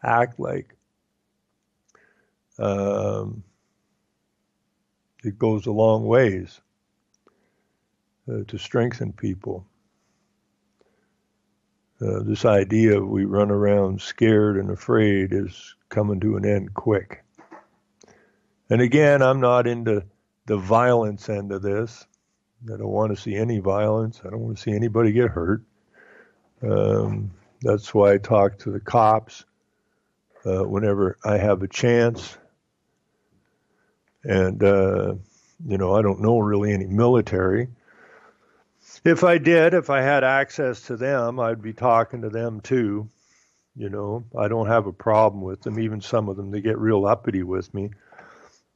act like. It goes a long ways to strengthen people. This idea of we run around scared and afraid is coming to an end quick. And again, I'm not into the violence end of this. I don't want to see any violence. I don't want to see anybody get hurt. That's why I talk to the cops whenever I have a chance. And, I don't know really any military. If I had access to them, I'd be talking to them too. I don't have a problem with them. Even some of them, they get real uppity with me.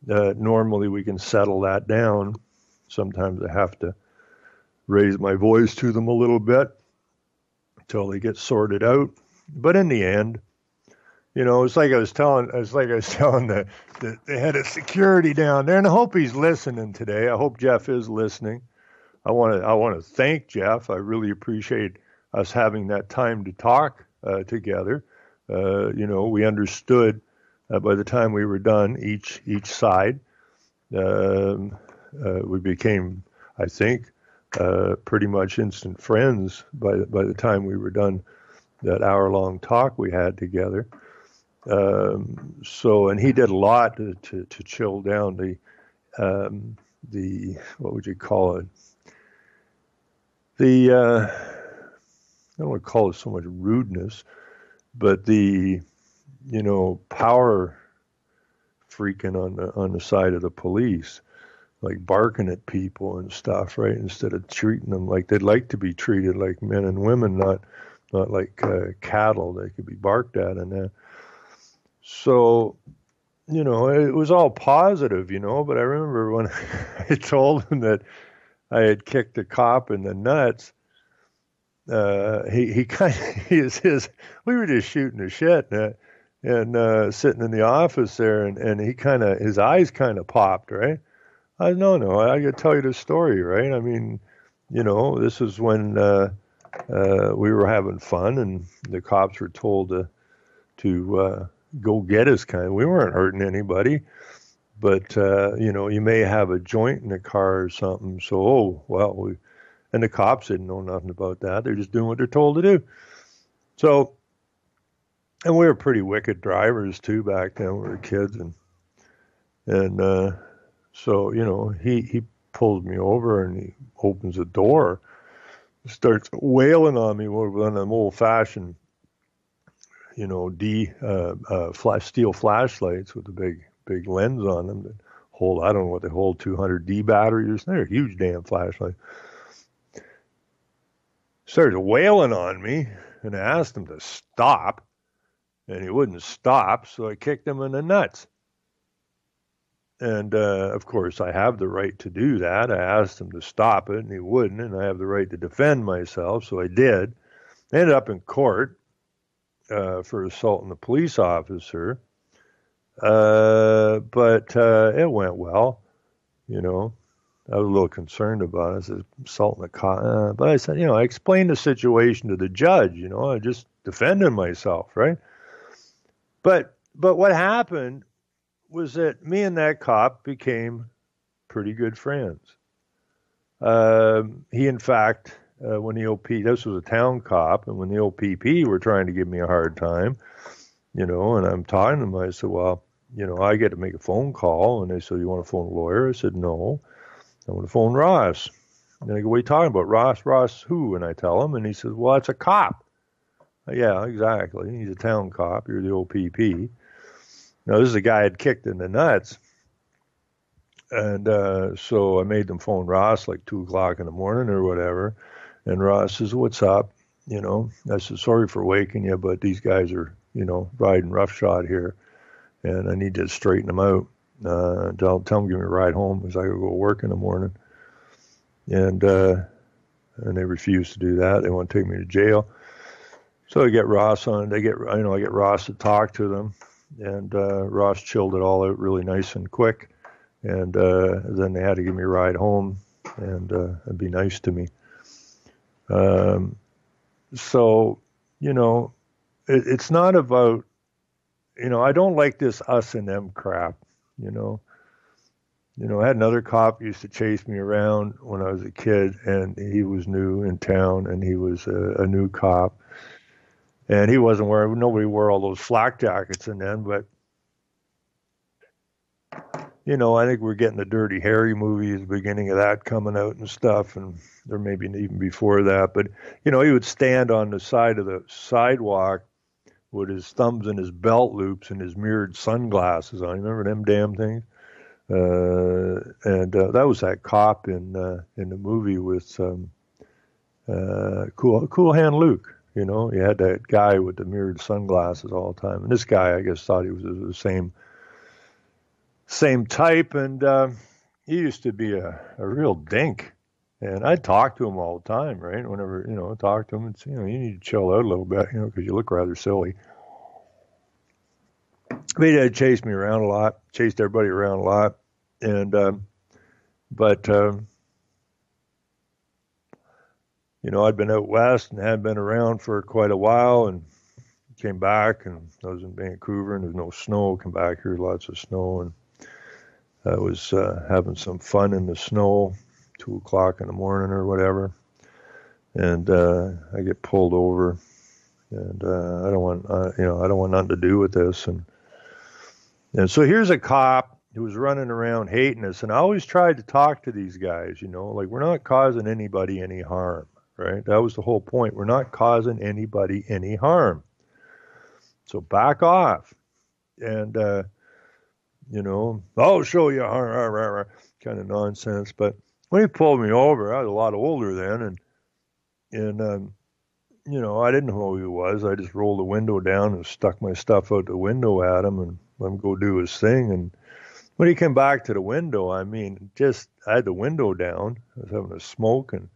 Normally we can settle that down. Sometimes I have to raise my voice to them a little bit until they get sorted out. But in the end, it's like I was telling the head of security down there, and I hope he's listening today. I hope Jeff is listening. I want to thank Jeff. I really appreciate us having that time to talk together. We understood by the time we were done each side. We became, I think, pretty much instant friends by the time we were done that hour-long talk we had together. And he did a lot to chill down the what would you call it? I don't want to call it so much rudeness, but the power freaking on the side of the police, like barking at people and stuff, right? Instead of treating them like they'd like to be treated like men and women, not like cattle. They could be barked at and that. So, it was all positive, but I remember when I told him that I had kicked a cop in the nuts, we were just shooting the shit and sitting in the office there, and his eyes kind of popped, right? I no, I got to tell you this story, right? I mean, this is when we were having fun, and the cops were told to go get us. We weren't hurting anybody, but you may have a joint in the car or something. So, and the cops didn't know nothing about that. They're just doing what they're told to do. So, and we were pretty wicked drivers too back then. We were kids, and so he pulls me over and he opens the door, starts wailing on me with one of them old-fashioned, steel flashlights with a big lens on them that hold, I don't know what they hold, 200D batteries. They're a huge damn flashlight. Started wailing on me, and I asked him to stop, and he wouldn't stop, so I kicked him in the nuts. And, of course, I have the right to do that. I asked him to stop it, and he wouldn't, and I have the right to defend myself, so I did. I ended up in court for assaulting a police officer, but it went well. I was a little concerned about it. I said, assaulting a cop. But I said, I explained the situation to the judge. I just defended myself, right? But what happened was that me and that cop became pretty good friends. He, in fact, when the OP, this was a town cop, and when the OPP were trying to give me a hard time, and I'm talking to them, I said, well, I get to make a phone call. And they said, you want to phone a lawyer? I said, no, I want to phone Ross. And they go, what are you talking about? Ross who? And I tell him, and he says, well, it's a cop. Yeah, exactly. He's a town cop. You're the OPP. Now, this is a guy I had kicked in the nuts. And so I made them phone Ross like 2 o'clock in the morning or whatever. And Ross says, what's up? I said, sorry for waking you, but these guys are, riding roughshod here. And I need to straighten them out. Tell them give me a ride home because I got to go to work in the morning. And they refuse to do that. They want to take me to jail. So I get Ross on. I get Ross to talk to them. And Ross chilled it all out really nice and quick. And then they had to give me a ride home and be nice to me. So, it's not about, I don't like this us and them crap, you know. I had another cop who used to chase me around when I was a kid, and he was new in town, and he was a new cop, and he wasn't wearing. Nobody wore all those flak jackets and then, but I think we're getting the Dirty Harry movies, the beginning of that coming out and stuff, and there maybe even before that. But he would stand on the side of the sidewalk with his thumbs in his belt loops and his mirrored sunglasses on. You remember them damn things? And that was that cop in the movie with Cool Hand Luke. You had that guy with the mirrored sunglasses all the time, and this guy, I guess, thought he was the same type, and he used to be a real dink. And I'd talk to him all the time, right? Whenever I talk to him, and say, you need to chill out a little bit, because you look rather silly. But he chased me around a lot, chased everybody around a lot, and but I'd been out west and had been around for quite a while, and came back, and I was in Vancouver, and there's no snow. Come back here, lots of snow, and I was having some fun in the snow, 2:00 in the morning or whatever, and I get pulled over, and I don't want nothing to do with this, and so here's a cop who was running around hating us, and I always tried to talk to these guys, like we're not causing anybody any harm, right? That was the whole point. We're not causing anybody any harm, so back off, and I'll show you harm, kind of nonsense. But when he pulled me over, I was a lot older then, and I didn't know who he was. I just rolled the window down and stuck my stuff out the window at him and let him go do his thing. And when he came back to the window, I had the window down. I was having a smoke, and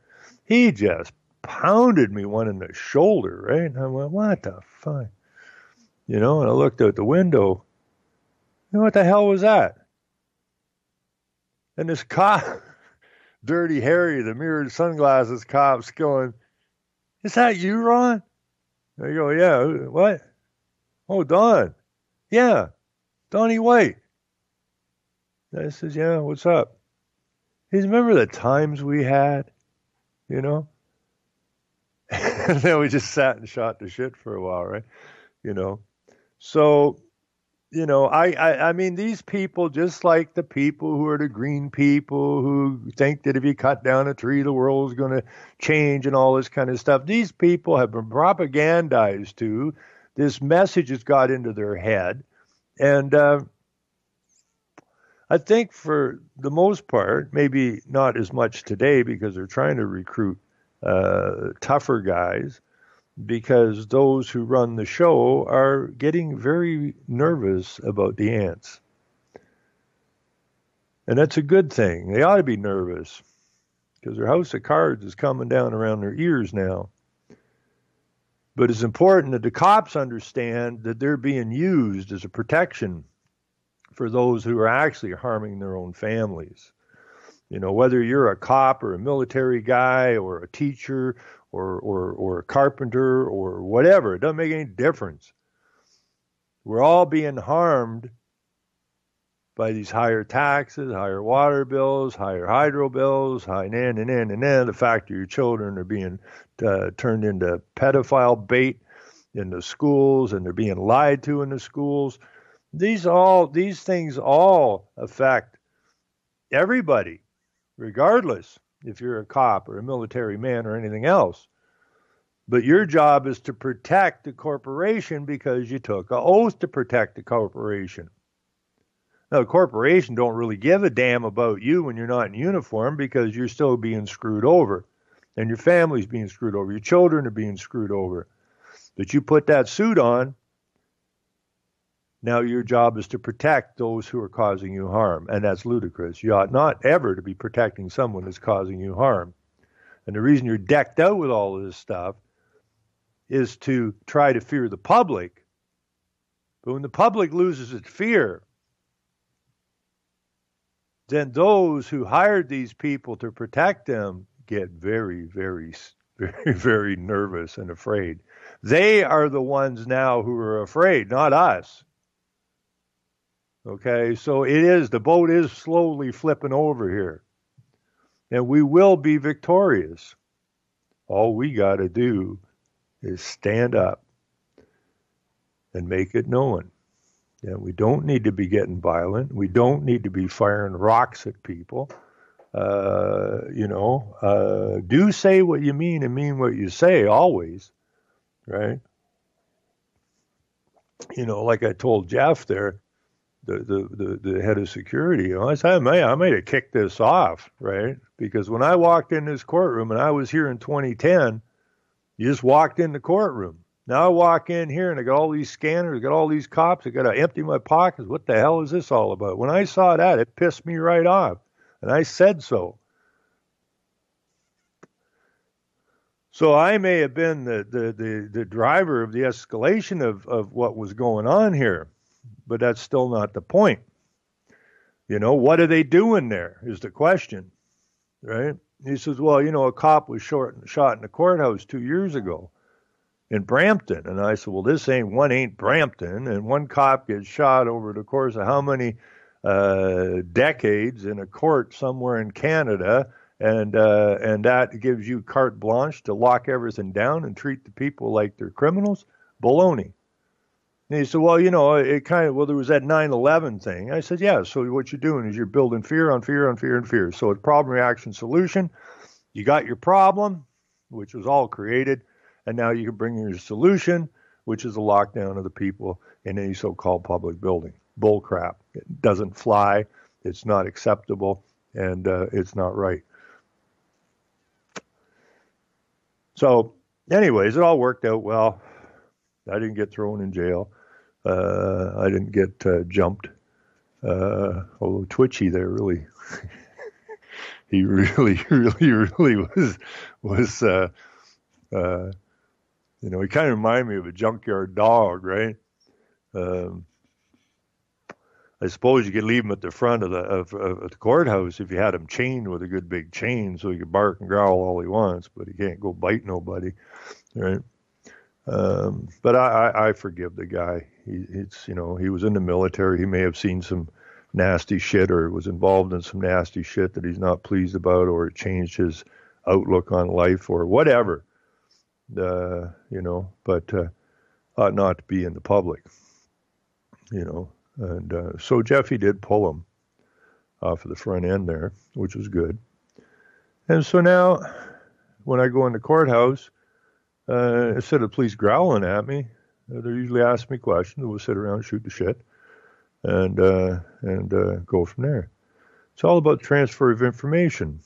he just pounded me one in the shoulder, right? And I went, what the fuck? And I looked out the window. What the hell was that? And this cop, Dirty Harry, the mirrored sunglasses cop's going, is that you, Ron? I go, yeah. What? Oh, Don. Yeah, Donnie White. And I says, yeah, what's up? He says, remember the times we had, And then we just sat and shot the shit for a while, right? So, I mean, these people, just like the people who are the green people who think that if you cut down a tree, the world is going to change and all this kind of stuff. These people have been propagandized to. This message has got into their head. And I think for the most part, maybe not as much today because they're trying to recruit tougher guys, because those who run the show are getting very nervous about the ants. And that's a good thing. They ought to be nervous, because their house of cards is coming down around their ears now. But it's important that the cops understand that they're being used as a protection for those who are actually harming their own families. Whether you're a cop or a military guy or a teacher or a carpenter or whatever, it doesn't make any difference. We're all being harmed by these higher taxes, higher water bills, higher hydro bills, the fact that your children are being turned into pedophile bait in the schools, and they're being lied to in the schools. These things all affect everybody, regardless if you're a cop or a military man or anything else. But your job is to protect the corporation because you took an oath to protect the corporation. Now, the corporation don't really give a damn about you when you're not in uniform, because you're still being screwed over, and your family's being screwed over. Your children are being screwed over. But you put that suit on, now your job is to protect those who are causing you harm, and that's ludicrous. You ought not ever to be protecting someone that's causing you harm. And the reason you're decked out with all of this stuff is to try to fear the public. But when the public loses its fear, then those who hired these people to protect them get very, very very, very nervous and afraid. They are the ones now who are afraid, not us. Okay, so the boat is slowly flipping over here. And we will be victorious. All we got to do is stand up and make it known. And we don't need to be getting violent. We don't need to be firing rocks at people. Do say what you mean and mean what you say always, right? Like I told Jeff there, the head of security, I said, I might have kicked this off, right? Because when I walked in this courtroom, and I was here in 2010, you just walked in the courtroom. Now I walk in here and I got all these scanners, I got all these cops, I got to empty my pockets. What the hell is this all about? When I saw that, it pissed me right off. And I said so. So I may have been the driver of the escalation of what was going on here, but that's still not the point. What are they doing there is the question, right? He says, well, a cop was shot in the courthouse 2 years ago in Brampton. And I said, well, this ain't Brampton. And one cop gets shot over the course of how many decades in a court somewhere in Canada, and that gives you carte blanche to lock everything down and treat the people like they're criminals? Baloney. And he said, well, there was that 9/11 thing. I said, yeah, so what you're doing is you're building fear on fear on fear and fear. So it's problem, reaction, solution. You got your problem, which was all created, and now you can bring your solution, which is the lockdown of the people in any so-called public building. Bull crap. It doesn't fly. It's not acceptable, and it's not right. So, anyways, it all worked out well. I didn't get thrown in jail. I didn't get jumped. Although Twitchy there really, he really was. He kind of reminded me of a junkyard dog, right? I suppose you could leave him at the front of the courthouse if you had him chained with a good big chain, so he could bark and growl all he wants, but he can't go bite nobody, right? But I forgive the guy. He was in the military. He may have seen some nasty shit or was involved in some nasty shit that he's not pleased about, or it changed his outlook on life or whatever. But ought not to be in the public, And so Jeffy did pull him off of the front end there, which was good. And so now, when I go in the courthouse, instead of police growling at me, they usually ask me questions. We'll sit around, shoot the shit, and go from there. It's all about transfer of information,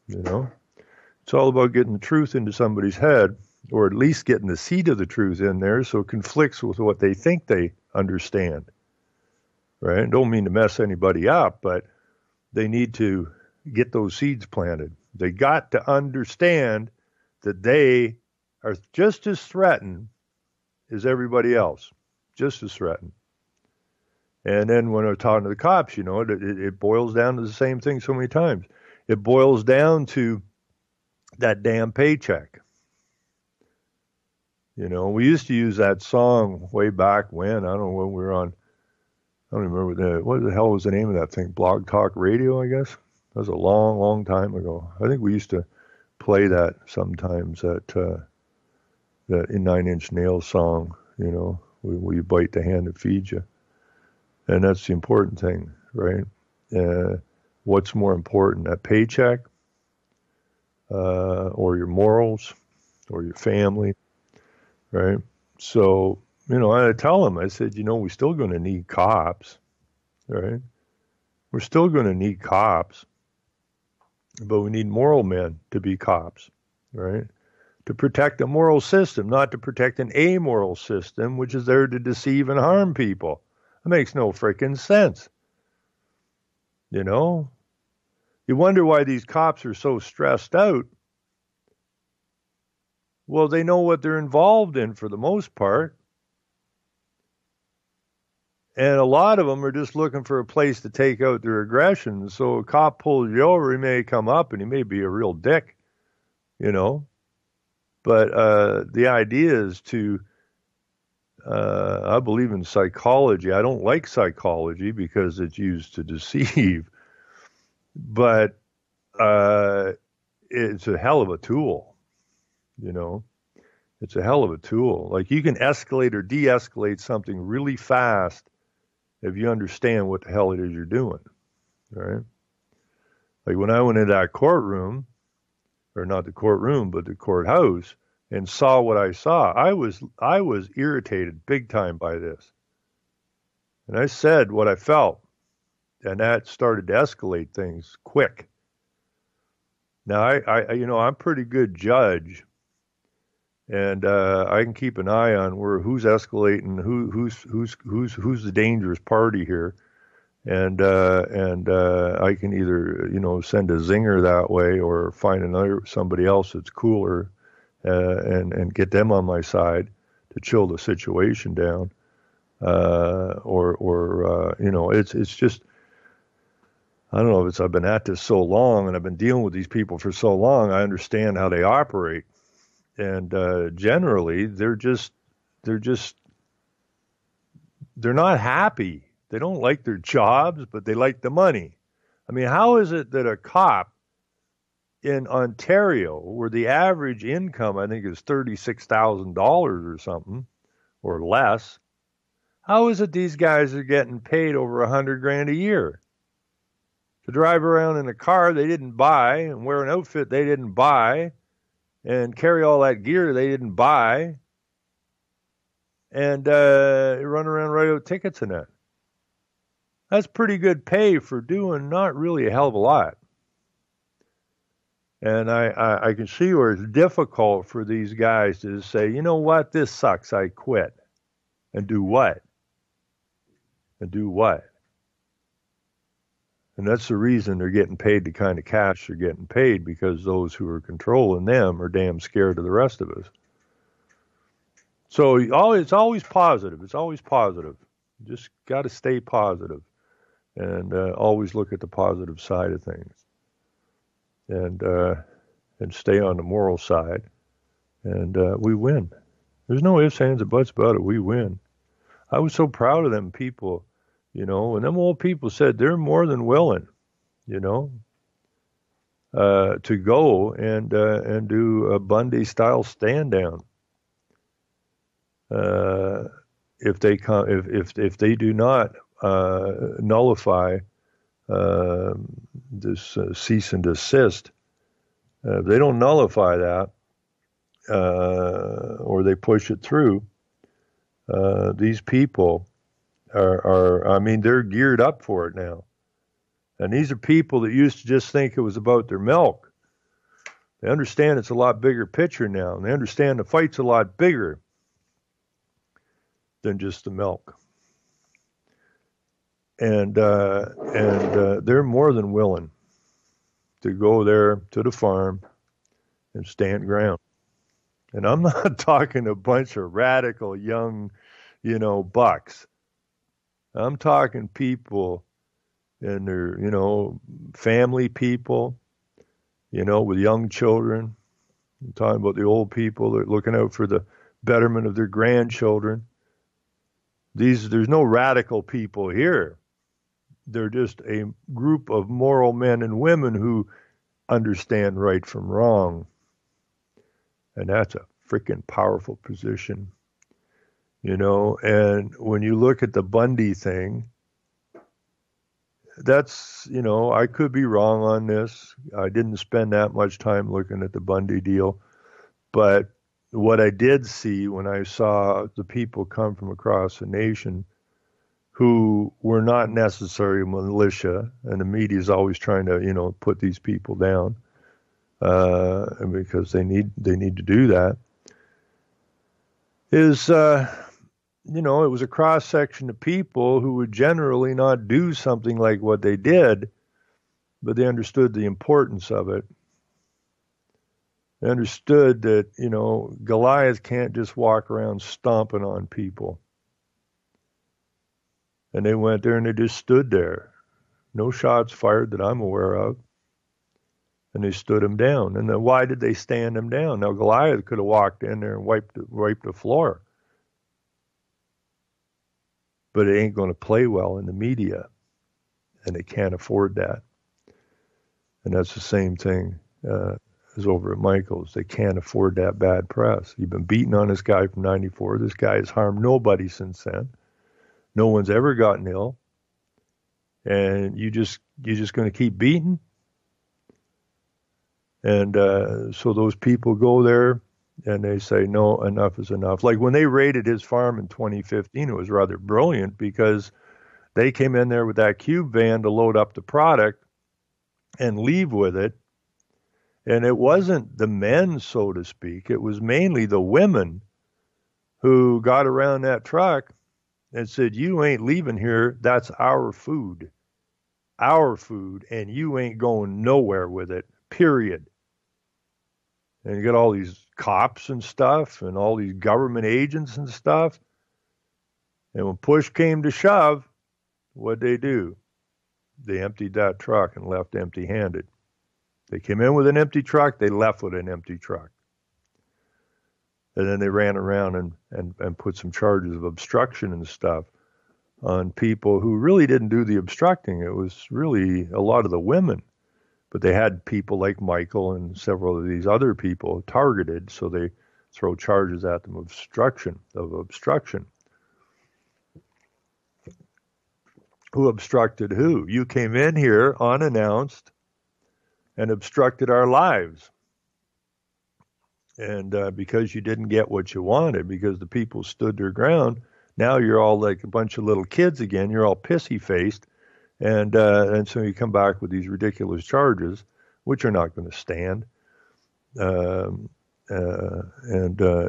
It's all about getting the truth into somebody's head, or at least getting the seed of the truth in there so it conflicts with what they think they understand, right? Don't mean to mess anybody up, but they need to get those seeds planted. They got to understand that they are just as threatened as everybody else, just as threatened. And then when I'm talking to the cops, it boils down to the same thing so many times. It boils down to that damn paycheck. We used to use that song way back when. I don't know when we were on. I don't remember what the hell was the name of that thing? Blog Talk Radio, I guess. That was a long, long time ago. I think we used to play that sometimes. That in Nine Inch Nails song. We bite the hand that feeds you, and that's the important thing, right? What's more important, that paycheck, or your morals, or your family? Right. So, I tell them, I said, we're still going to need cops, right? We're still going to need cops, but we need moral men to be cops, right? To protect a moral system, not to protect an amoral system, which is there to deceive and harm people. It makes no freaking sense. You wonder why these cops are so stressed out. Well, they know what they're involved in for the most part. And a lot of them are just looking for a place to take out their aggression. So a cop pulls you over, he may come up and he may be a real dick, But the idea is to, I believe in psychology. I don't like psychology because it's used to deceive, but it's a hell of a tool, you know. It's a hell of a tool. Like you can escalate or de-escalate something really fast if you understand what the hell it is you're doing, right? Like when I went into that courtroom, or not the courtroom, but the courthouse, and saw what I saw, I was irritated big time by this. And I said what I felt, and that started to escalate things quick. Now I you know, I'm a pretty good judge, and I can keep an eye on who's escalating, who's the dangerous party here, and I can either, you know, send a zinger that way or find somebody else that's cooler, and get them on my side to chill the situation down, or you know, it's just, I don't know if it's, I've been at this so long and I've been dealing with these people for so long, I understand how they operate. And generally, they're not happy. They don't like their jobs, but they like the money. I mean, how is it that a cop in Ontario, where the average income, I think, is $36,000 or something, or less, how is it these guys are getting paid over $100,000 a year to drive around in a car they didn't buy and wear an outfit they didn't buy and carry all that gear they didn't buy, and run around, write out tickets and that? That's pretty good pay for doing not really a hell of a lot. And I can see where it's difficult for these guys to say, you know what, this sucks, I quit. And do what? And do what? And that's the reason they're getting paid the kind of cash they're getting paid, because those who are controlling them are damn scared of the rest of us. So it's always positive. It's always positive. You just got to stay positive and always look at the positive side of things, and stay on the moral side, and we win. There's no ifs, ands, or buts about it. We win. I was so proud of them people. You know, and them old people said they're more than willing, you know, to go and do a Bundy-style stand down. If they come, if they do not nullify this cease and desist, if they don't nullify that, or they push it through, these people are, I mean, they're geared up for it now. And these are people that used to just think it was about their milk. They understand it's a lot bigger picture now, and they understand the fight's a lot bigger than just the milk. And they're more than willing to go there to the farm and stand ground. And I'm not talking a bunch of radical young, you know, bucks. I'm talking people and their, you know, family people, you know, with young children. I'm talking about the old people that are looking out for the betterment of their grandchildren. There's no radical people here. They're just a group of moral men and women who understand right from wrong. And that's a freaking powerful position. You know, and when you look at the Bundy thing, that's, you know, I could be wrong on this. I didn't spend that much time looking at the Bundy deal. But what I did see when I saw the people come from across the nation who were not necessarily militia, and the media is always trying to, you know, put these people down, because they need to do that, is, you know, it was a cross-section of people who would generally not do something like what they did, but they understood the importance of it. They understood that, you know, Goliath can't just walk around stomping on people. And they went there and they just stood there. No shots fired that I'm aware of. and they stood him down. And then why did they stand him down? Now Goliath could have walked in there and wiped the floor, but it ain't going to play well in the media, and they can't afford that. And that's the same thing as over at Michael's. They can't afford that bad press. You've been beating on this guy from '94. This guy has harmed nobody since then. No one's ever gotten ill, and you're just going to keep beating. And so those people go there and they say, no, enough is enough. Like when they raided his farm in 2015, it was rather brilliant because they came in there with that cube van to load up the product and leave with it. And it wasn't the men, so to speak. It was mainly the women who got around that truck and said, you ain't leaving here. That's our food, and you ain't going nowhere with it, period. And you got all these cops and stuff and all these government agents and stuff. And when push came to shove, what'd they do? They emptied that truck and left empty-handed. They came in with an empty truck, they left with an empty truck. And then they ran around and put some charges of obstruction and stuff on people who really didn't do the obstructing. It was really a lot of the women. But they had people like Michael and several of these other people targeted, so they throw charges at them of obstruction. Who obstructed who? You came in here unannounced and obstructed our lives. And because you didn't get what you wanted, because the people stood their ground, now you're all like a bunch of little kids again. You're all pissy-faced. And so you come back with these ridiculous charges, which are not going to stand, and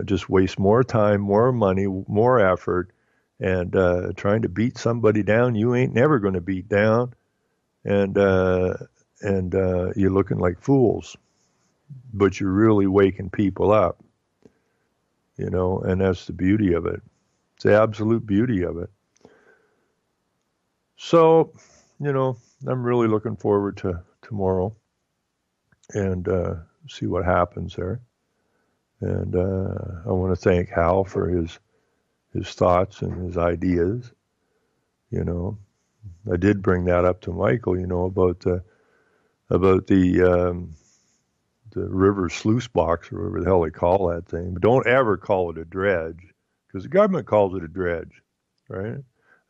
just waste more time, more money, more effort, and trying to beat somebody down you ain't never going to beat down, and you're looking like fools, but you're really waking people up, and that's the beauty of it. It's the absolute beauty of it. So, I'm really looking forward to tomorrow and see what happens there. And I want to thank Hal for his thoughts and his ideas. I did bring that up to Michael, about the river sluice box or whatever the hell they call that thing. But don't ever call it a dredge, because the government calls it a dredge, right?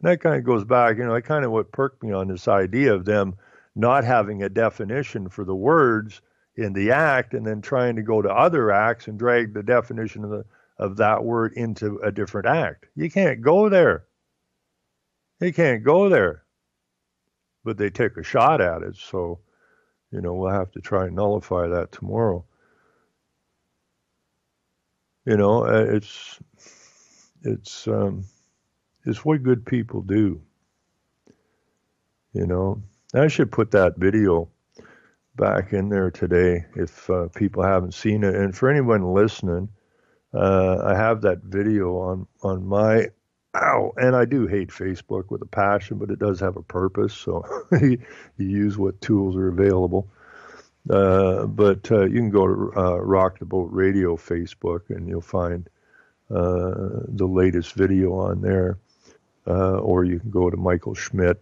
And that kind of goes back, kind of what perked me on this idea of them not having a definition for the words in the act and then trying to go to other acts and drag the definition of that word into a different act. You can't go there. But they take a shot at it, so, we'll have to try and nullify that tomorrow. It's what good people do. I should put that video back in there today if people haven't seen it. And for anyone listening, I have that video on my, and I do hate Facebook with a passion, but it does have a purpose. So you use what tools are available. But you can go to Rock the Boat Radio Facebook and you'll find the latest video on there. Or you can go to Michael Schmidt.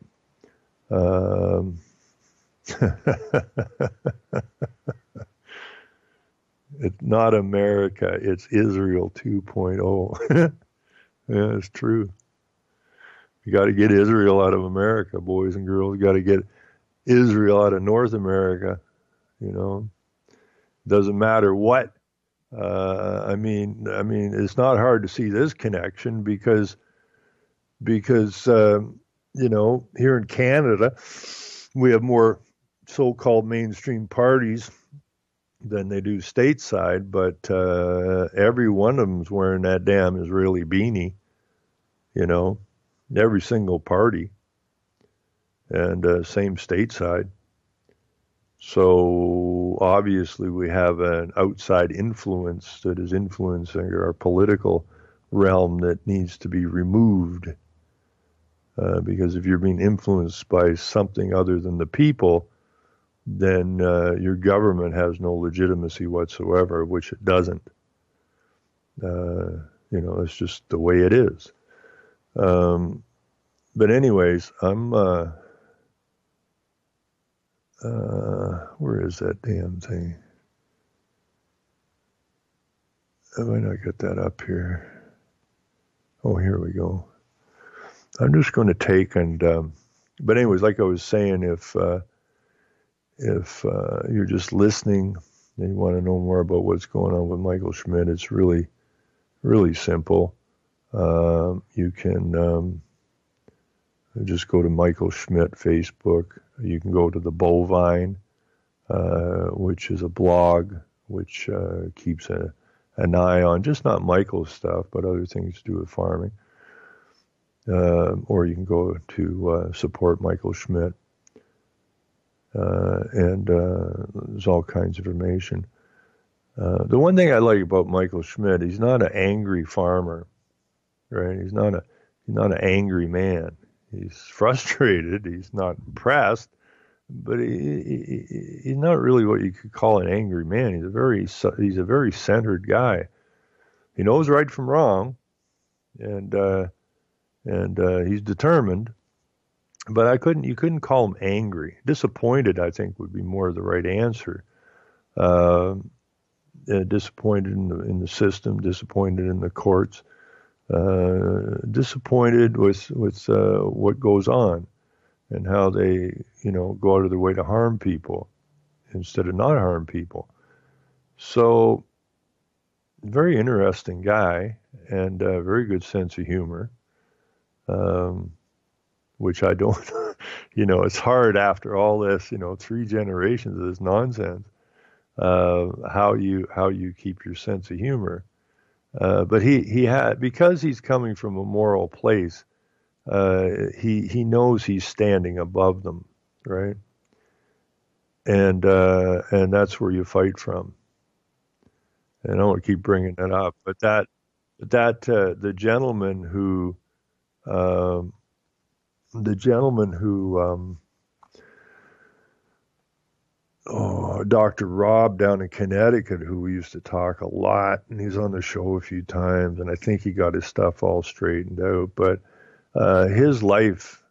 It's not America, it's Israel 2.0. Yeah, it's true. You got to get Israel out of America, boys and girls. You got to get Israel out of North America. Doesn't matter what. I mean, it's not hard to see this connection because here in Canada, we have more so-called mainstream parties than they do stateside, but every one of them's wearing that damn Israeli beanie, every single party, and same stateside. So obviously we have an outside influence that is influencing our political realm that needs to be removed. Because if you're being influenced by something other than the people, then your government has no legitimacy whatsoever, which it doesn't. It's just the way it is. But anyways, I'm, where is that damn thing? Have I not got that up here? Oh, here we go. I'm just going to take but anyways, like I was saying, if you're just listening and you want to know more about what's going on with Michael Schmidt, it's really, really simple. You can just go to Michael Schmidt Facebook. You can go to the Bovine, which is a blog which keeps an eye on just not Michael's stuff, but other things to do with farming. Or you can go to support Michael Schmidt. And there's all kinds of information. The one thing I like about Michael Schmidt, he's not an angry farmer, right? He's not an angry man. He's frustrated. He's not impressed, but he's not really what you could call an angry man. He's a very centered guy. He knows right from wrong, and he's determined. But you couldn't call him angry. Disappointed, I think, would be more the right answer. Disappointed in the system, disappointed in the courts, disappointed with what goes on and how they, go out of their way to harm people instead of not harm people. So, very interesting guy and a very good sense of humor. Which I don't, it's hard after all this, 3 generations of this nonsense, how you keep your sense of humor. But he had, because he's coming from a moral place, he knows he's standing above them, right? And that's where you fight from. And I don't want to keep bringing that up, but the gentleman who, Dr. Rob down in Connecticut, who we used to talk a lot, and he's on the show a few times, and I think he got his stuff all straightened out, but his life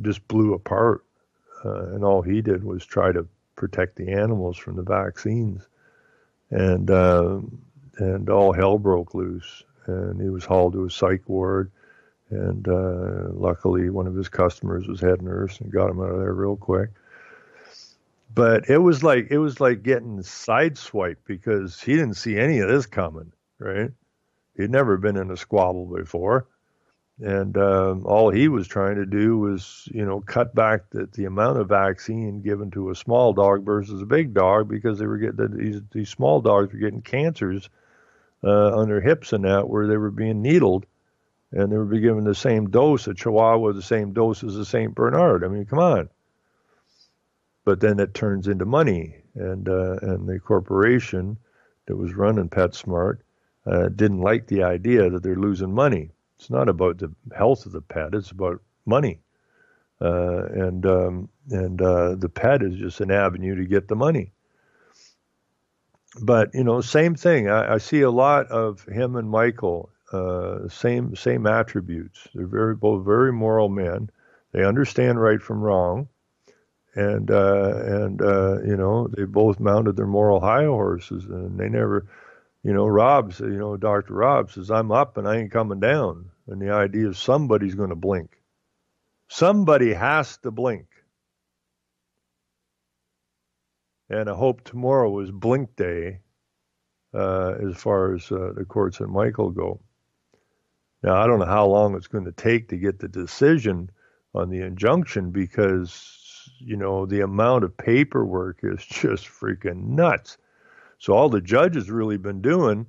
just blew apart, and all he did was try to protect the animals from the vaccines, and all hell broke loose, and he was hauled to a psych ward. And luckily, one of his customers was head nurse and got him out of there real quick. But it was like getting sideswiped because he didn't see any of this coming, right? He'd never been in a squabble before, and all he was trying to do was, cut back the amount of vaccine given to a small dog versus a big dog, because they were getting these small dogs were getting cancers on their hips and that, where they were being needled. And they would be given the same dose, a Chihuahua, the same dose as a St. Bernard. I mean, come on. But then it turns into money. And the corporation that was running PetSmart didn't like the idea that they're losing money. It's not about the health of the pet. It's about money. And the pet is just an avenue to get the money. But, same thing. I see a lot of him and Michael. Same attributes. They're both very moral men. They understand right from wrong, and they both mounted their moral high horses, and they never, Dr. Rob says, I'm up and I ain't coming down, and the idea is somebody's going to blink. Somebody has to blink, and I hope tomorrow is blink day, as far as the courts and Michael go. Now, I don't know how long it's going to take to get the decision on the injunction, because, the amount of paperwork is just freaking nuts. So all the judge has really been doing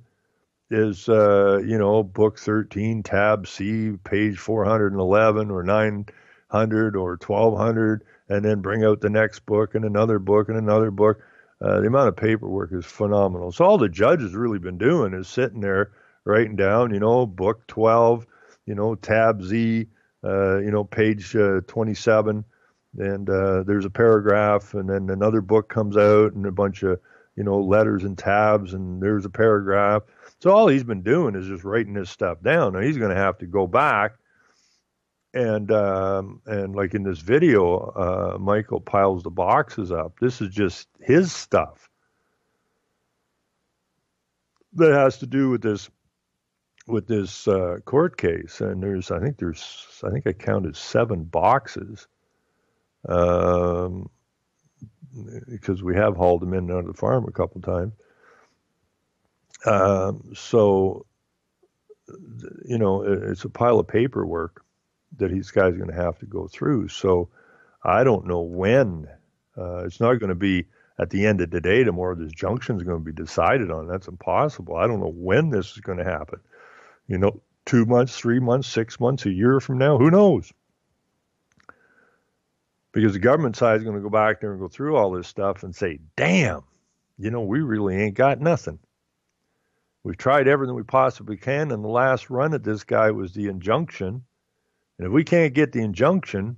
is, book 13, tab C, page 411 or 900 or 1200, and then bring out the next book and another book and another book. The amount of paperwork is phenomenal. So all the judge has really been doing is sitting there writing down, book 12, tab Z, page 27, and there's a paragraph, and then another book comes out, and a bunch of letters and tabs, and there's a paragraph. So all he's been doing is just writing this stuff down. Now he's going to have to go back and like in this video, Michael piles the boxes up. This is just his stuff that has to do with this court case. And I think I counted 7 boxes, because we have hauled them in and out of the farm a couple times. So it's a pile of paperwork that these guys are going to have to go through. So I don't know when. It's not going to be at the end of the day tomorrow. This junction is going to be decided on. That's impossible. I don't know when this is going to happen. 2 months, 3 months, 6 months, a year from now, who knows? Because the government side is going to go back there and go through all this stuff and say, damn, we really ain't got nothing. We've tried everything we possibly can, and the last run at this guy was the injunction. And if we can't get the injunction,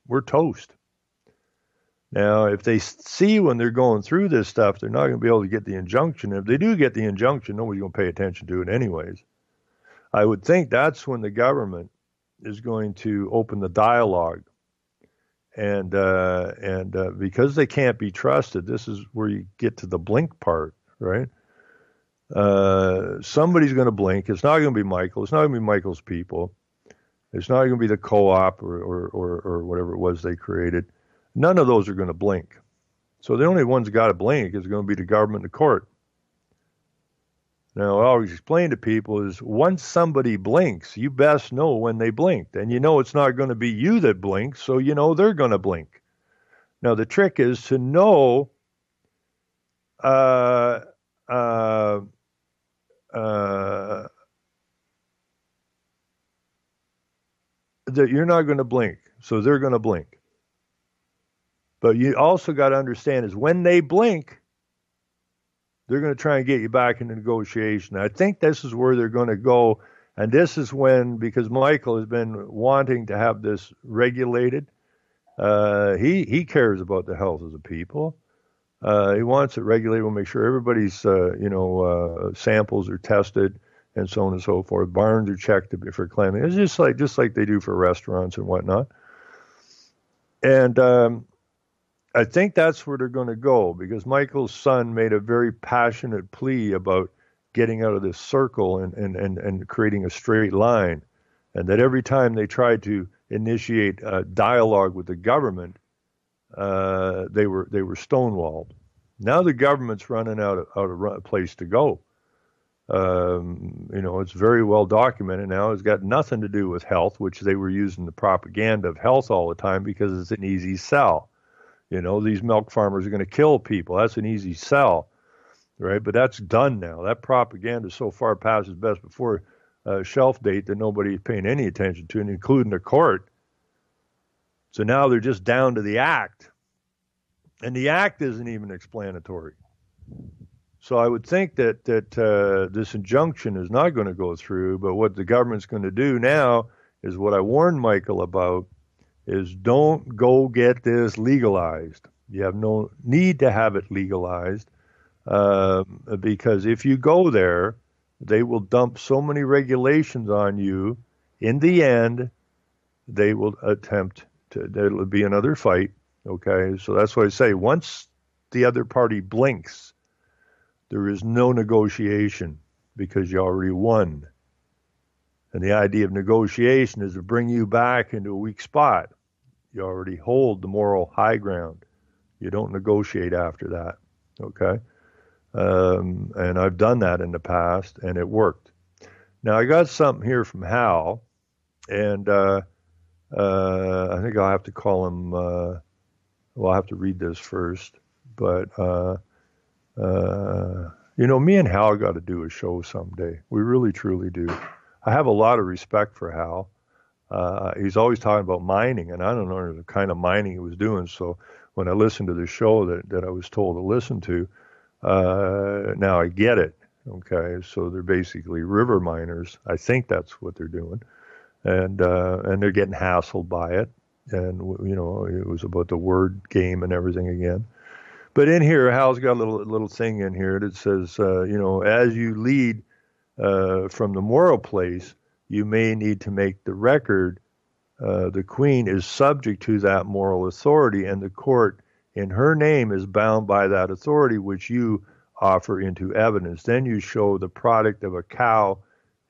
we're toast. Now, if they see when they're going through this stuff, they're not going to be able to get the injunction. If they do get the injunction, nobody's going to pay attention to it anyways. I would think that's when the government is going to open the dialogue. And because they can't be trusted, this is where you get to the blink part, right? Somebody's going to blink. It's not going to be Michael. It's not going to be Michael's people. It's not going to be the co-op or whatever it was they created. None of those are going to blink. So the only ones that got to blink is going to be the government and the court. Now, I always explain to people is once somebody blinks, you best know when they blinked. And it's not going to be you that blinks, so they're going to blink. Now, the trick is to know that you're not going to blink, so they're going to blink. But you also got to understand is when they blink, they're going to try and get you back into negotiation. I think this is where they're going to go, and this is when, because Michael has been wanting to have this regulated, he cares about the health of the people. He wants it regulated. We'll make sure everybody's samples are tested and so on and so forth. Barns are checked for cleanliness. It's just like they do for restaurants and whatnot. And I think that's where they're going to go, because Michael's son made a very passionate plea about getting out of this circle and creating a straight line, and that every time they tried to initiate a dialogue with the government, they were stonewalled. Now the government's running out of a place to go. It's very well documented now. It's got nothing to do with health, which they were using the propaganda of health all the time because it's an easy sell. These milk farmers are going to kill people. That's an easy sell, right? But that's done now. That propaganda so far passes best before shelf date that nobody's paying any attention to, including the court. So now they're just down to the act. And the act isn't even explanatory. So I would think that this injunction is not going to go through, but what the government's going to do now is what I warned Michael about, is don't go get this legalized. You have no need to have it legalized, because if you go there, they will dump so many regulations on you. In the end, they will attempt to, there'll be another fight. Okay, so that's why I say once the other party blinks, there is no negotiation because you already won. And the idea of negotiation is to bring you back into a weak spot. You already hold the moral high ground. You don't negotiate after that, okay? And I've done that in the past, and it worked. Now, I got something here from Hal, and I think I'll have to call him, I'll have to read this first. But, me and Hal got to do a show someday. We really, truly do. I have a lot of respect for Hal. He's always talking about mining, and I don't know the kind of mining he was doing. So when I listened to the show that I was told to listen to, now I get it. Okay, so they're basically river miners. I think that's what they're doing, and they're getting hassled by it. And, it was about the word game and everything again. But in here, Hal's got a little thing in here that says, as you lead from the moral place, you may need to make the record. The queen is subject to that moral authority, and the court in her name is bound by that authority, which you offer into evidence. Then you show the product of a cow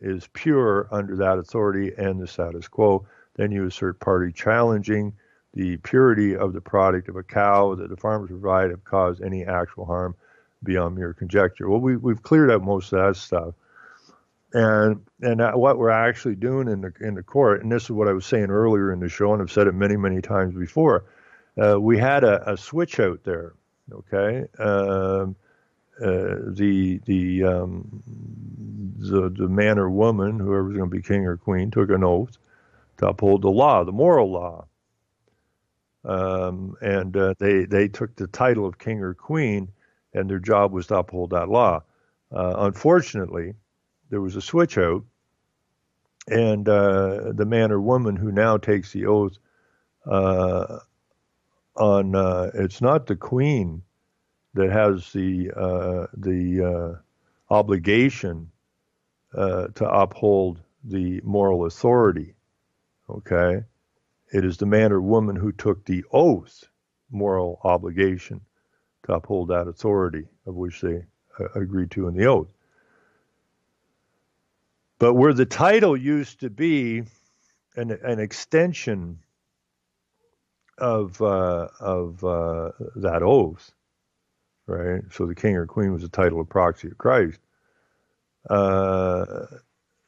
is pure under that authority and the status quo. Then you assert party challenging the purity of the product of a cow that the farmers provide have caused any actual harm beyond mere conjecture. Well, we've cleared up most of that stuff. And what we're actually doing in the court, and this is what I was saying earlier in the show, and I've said it many, many times before, we had a switch out there, okay? The man or woman, whoever's going to be king or queen, took an oath to uphold the law, the moral law. They took the title of king or queen, and their job was to uphold that law. Unfortunately, there was a switch out, and the man or woman who now takes the oath it's not the queen that has the obligation to uphold the moral authority, okay? It is the man or woman who took the oath, moral obligation, to uphold that authority of which they agreed to in the oath. But where the title used to be an extension of that oath, right? So the king or queen was the title of proxy of Christ.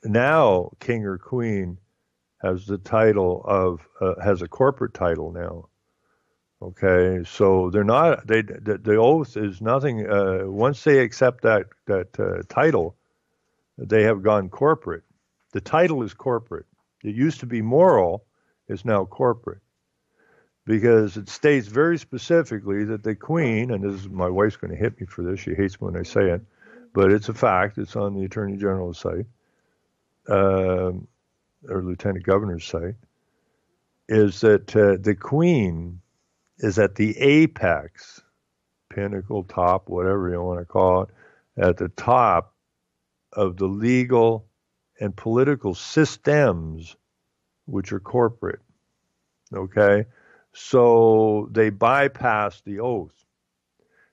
Now king or queen has the title of has a corporate title now. Okay, so they're not. The oath is nothing. Once they accept that title, they have gone corporate. The title is corporate. It used to be moral, it's now corporate. Because it states very specifically that the queen, and this is, my wife's going to hit me for this, she hates me when I say it, but it's a fact, it's on the Attorney General's site, or Lieutenant Governor's site, is that the queen is at the apex, pinnacle, top, whatever you want to call it, at the top of the legal and political systems which are corporate. Okay? So they bypass the oath.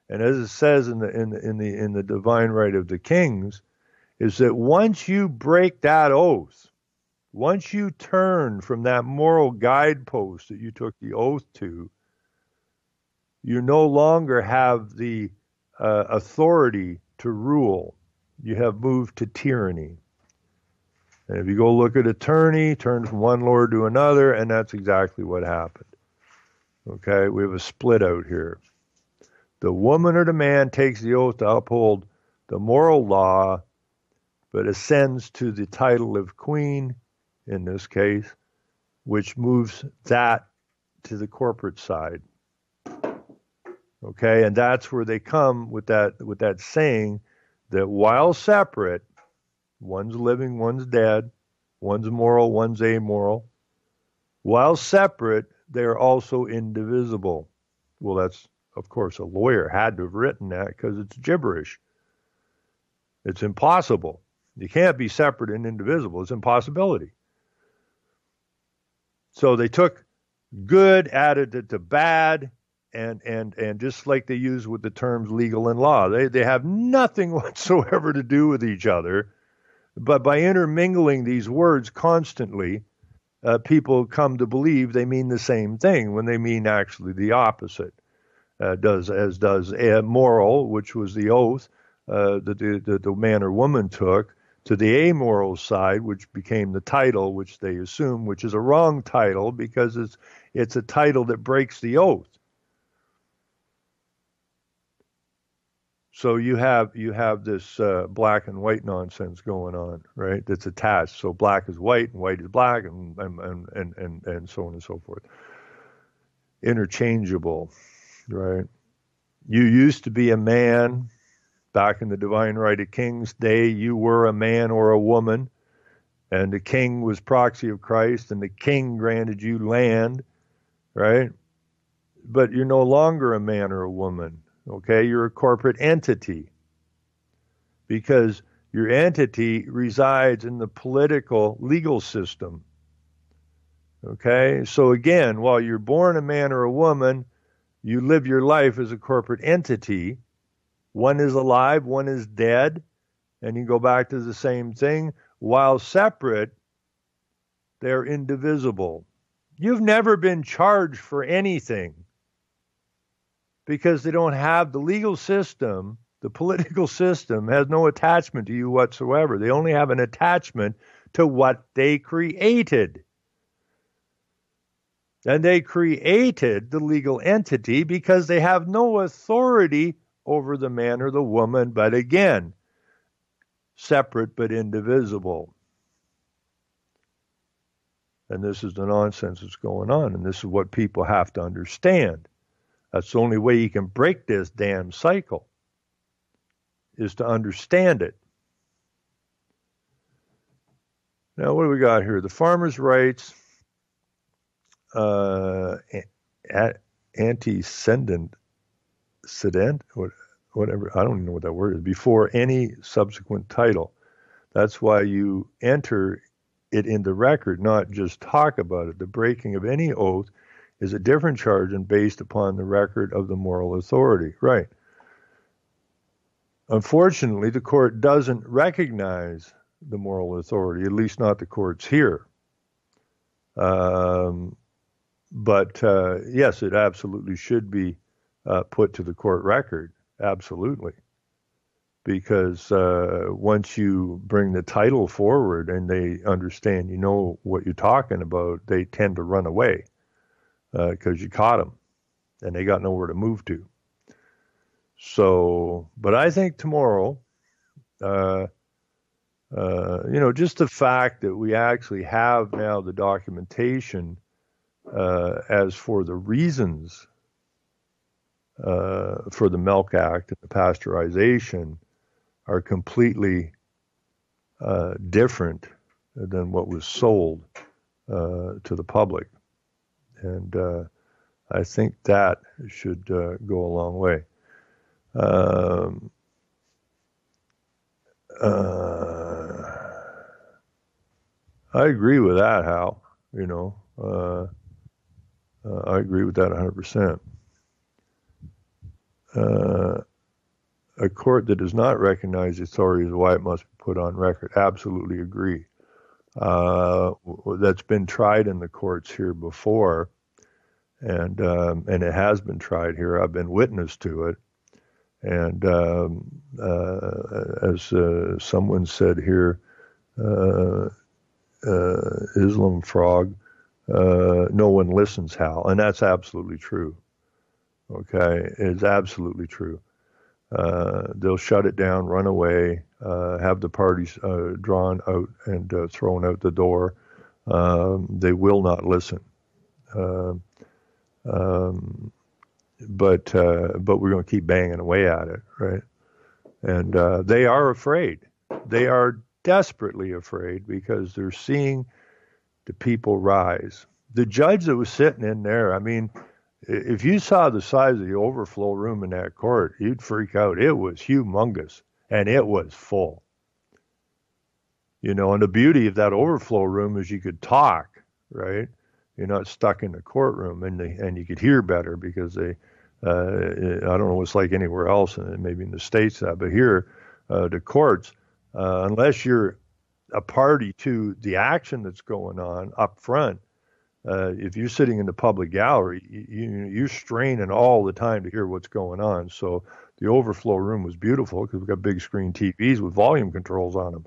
And as it says in the divine right of the kings, is that once you break that oath, once you turn from that moral guidepost that you took the oath to, you no longer have the authority to rule. You have moved to tyranny. And if you go look at attorney, turn from one lord to another, and that's exactly what happened. Okay, we have a split out here. The woman or the man takes the oath to uphold the moral law, but ascends to the title of queen, in this case, which moves that to the corporate side. Okay, and that's where they come with that saying that while separate, one's living, one's dead, one's moral, one's amoral. While separate, they are also indivisible. Well, that's, of course, a lawyer had to have written that because it's gibberish. It's impossible. You can't be separate and indivisible. It's impossibility. So they took good, added it to bad, and just like they use with the terms legal and law, they have nothing whatsoever to do with each other. But by intermingling these words constantly, people come to believe they mean the same thing when they mean actually the opposite. Does moral, which was the oath that the man or woman took, to the amoral side, which became the title, which they assume, which is a wrong title because it's a title that breaks the oath. So you have this black and white nonsense going on, right? That's attached. So black is white and white is black, and so on and so forth. Interchangeable, right? You used to be a man back in the divine right of kings day. You were a man or a woman, and the king was proxy of Christ, and the king granted you land, right? But you're no longer a man or a woman, okay? You're a corporate entity because your entity resides in the political legal system, okay? So again, while you're born a man or a woman, you live your life as a corporate entity. One is alive, one is dead, and you go back to the same thing. While separate, they're indivisible. You've never been charged for anything because they don't have the legal system. The political system has no attachment to you whatsoever. They only have an attachment to what they created. And they created the legal entity because they have no authority over the man or the woman, but again, separate but indivisible. And this is the nonsense that's going on, and this is what people have to understand. That's the only way you can break this damn cycle, is to understand it. Now, what do we got here? The farmers' rights antecedent, whatever, I don't even know what that word is, before any subsequent title. That's why you enter it in the record, not just talk about it. The breaking of any oath is a different charge and based upon the record of the moral authority. Right. Unfortunately, the court doesn't recognize the moral authority, at least not the courts here. But yes, it absolutely should be put to the court record. Absolutely. Because once you bring the title forward and they understand you know what you're talking about, they tend to run away because you caught them and they got nowhere to move to. So, but I think tomorrow, just the fact that we actually have now the documentation as for the reasons for the Milk Act and the pasteurization are completely different than what was sold to the public. And I think that should go a long way. I agree with that, Hal. I agree with that 100%. A court that does not recognize the authority is why it must be put on record. Absolutely agree. That's been tried in the courts here before, and it has been tried here. I've been witness to it. And as someone said here, Islam Frog, no one listens, Hal. And that's absolutely true. Okay, it's absolutely true. They'll shut it down, run away, have the parties drawn out and thrown out the door. They will not listen. But we're going to keep banging away at it, right? And they are afraid. They are desperately afraid because they're seeing the people rise. The judge that was sitting in there, I mean, if you saw the size of the overflow room in that court, you'd freak out. It was humongous, and it was full. And the beauty of that overflow room is you could talk, right? You're not stuck in the courtroom, and you could hear better because they, I don't know what it's like anywhere else, and maybe in the States, but here, the courts, unless you're a party to the action that's going on up front, if you're sitting in the public gallery, you're straining all the time to hear what's going on. So the overflow room was beautiful because we've got big screen TVs with volume controls on them.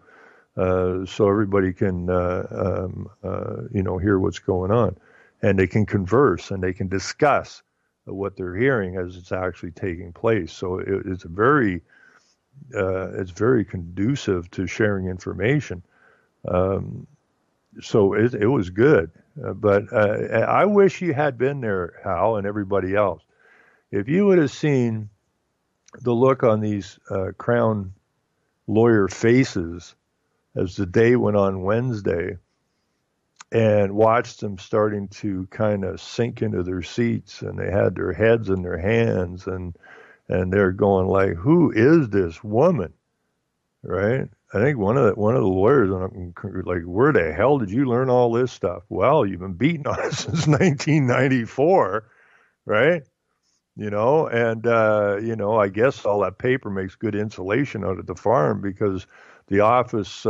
So everybody can, hear what's going on, and they can converse and they can discuss what they're hearing as it's actually taking place. So it's very conducive to sharing information. So it was good, but I wish you had been there, Hal, and everybody else. If you would have seen the look on these Crown lawyer faces as the day went on Wednesday, and watched them starting to kind of sink into their seats, and they had their heads in their hands, and they're going like, "Who is this woman?" Right? I think one of the lawyers, like, "Where the hell did you learn all this stuff?" "Well, you've been beating on it since 1994, right?" And I guess all that paper makes good insulation out at the farm, because the office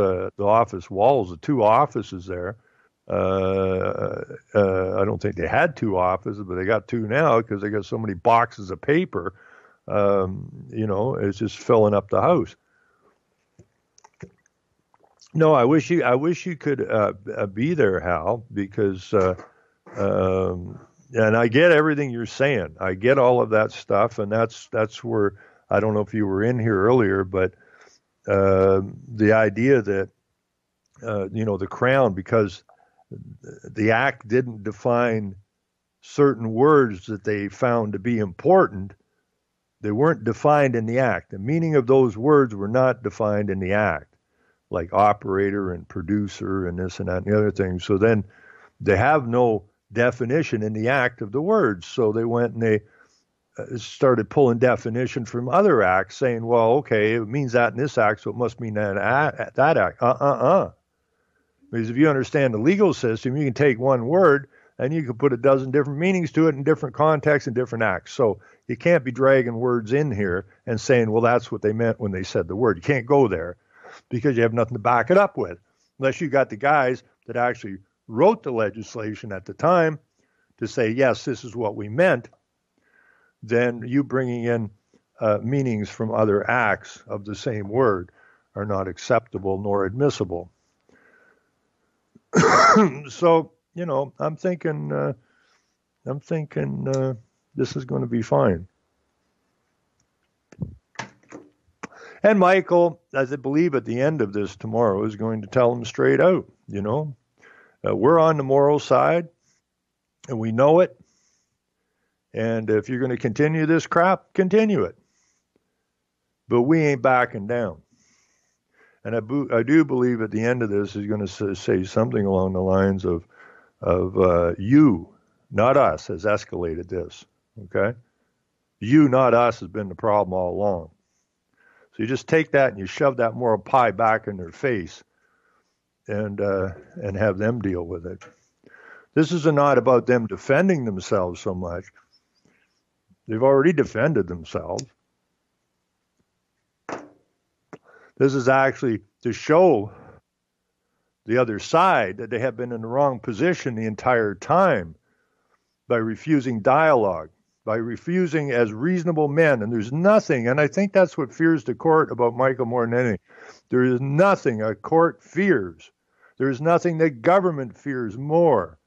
walls, the two offices there. I don't think they had two offices, but they got two now because they got so many boxes of paper. It's just filling up the house. No, I wish you could be there, Hal, because and I get everything you're saying. I get all of that stuff, and that's where, I don't know if you were in here earlier, but the idea that the Crown, because the Act didn't define certain words that they found to be important, they weren't defined in the Act. The meaning of those words were not defined in the Act, like operator and producer and this and that and the other thing. So then they have no definition in the Act of the words. So they went and they started pulling definition from other acts, saying, well, okay, it means that in this act, so it must mean that act. Because if you understand the legal system, you can take one word and you can put a dozen different meanings to it in different contexts and different acts. So you can't be dragging words in here and saying, well, that's what they meant when they said the word. You can't go there because you have nothing to back it up with, unless you got the guys that actually wrote the legislation at the time to say, yes, this is what we meant. Then you bringing in meanings from other acts of the same word are not acceptable nor admissible. So, I'm thinking this is going to be fine. And Michael, as I believe at the end of this tomorrow, is going to tell them straight out, we're on the moral side, and we know it. And if you're going to continue this crap, continue it. But we ain't backing down. And I do believe at the end of this he's going to say something along the lines of you, not us, has escalated this. Okay? You, not us, has been the problem all along. So you just take that and you shove that moral pie back in their face and have them deal with it. This is not about them defending themselves so much. They've already defended themselves. This is actually to show the other side that they have been in the wrong position the entire time by refusing dialogue, by refusing as reasonable men. And there's nothing, and I think that's what fears the court about Michael more than anything. There is nothing a court fears. There is nothing that government fears more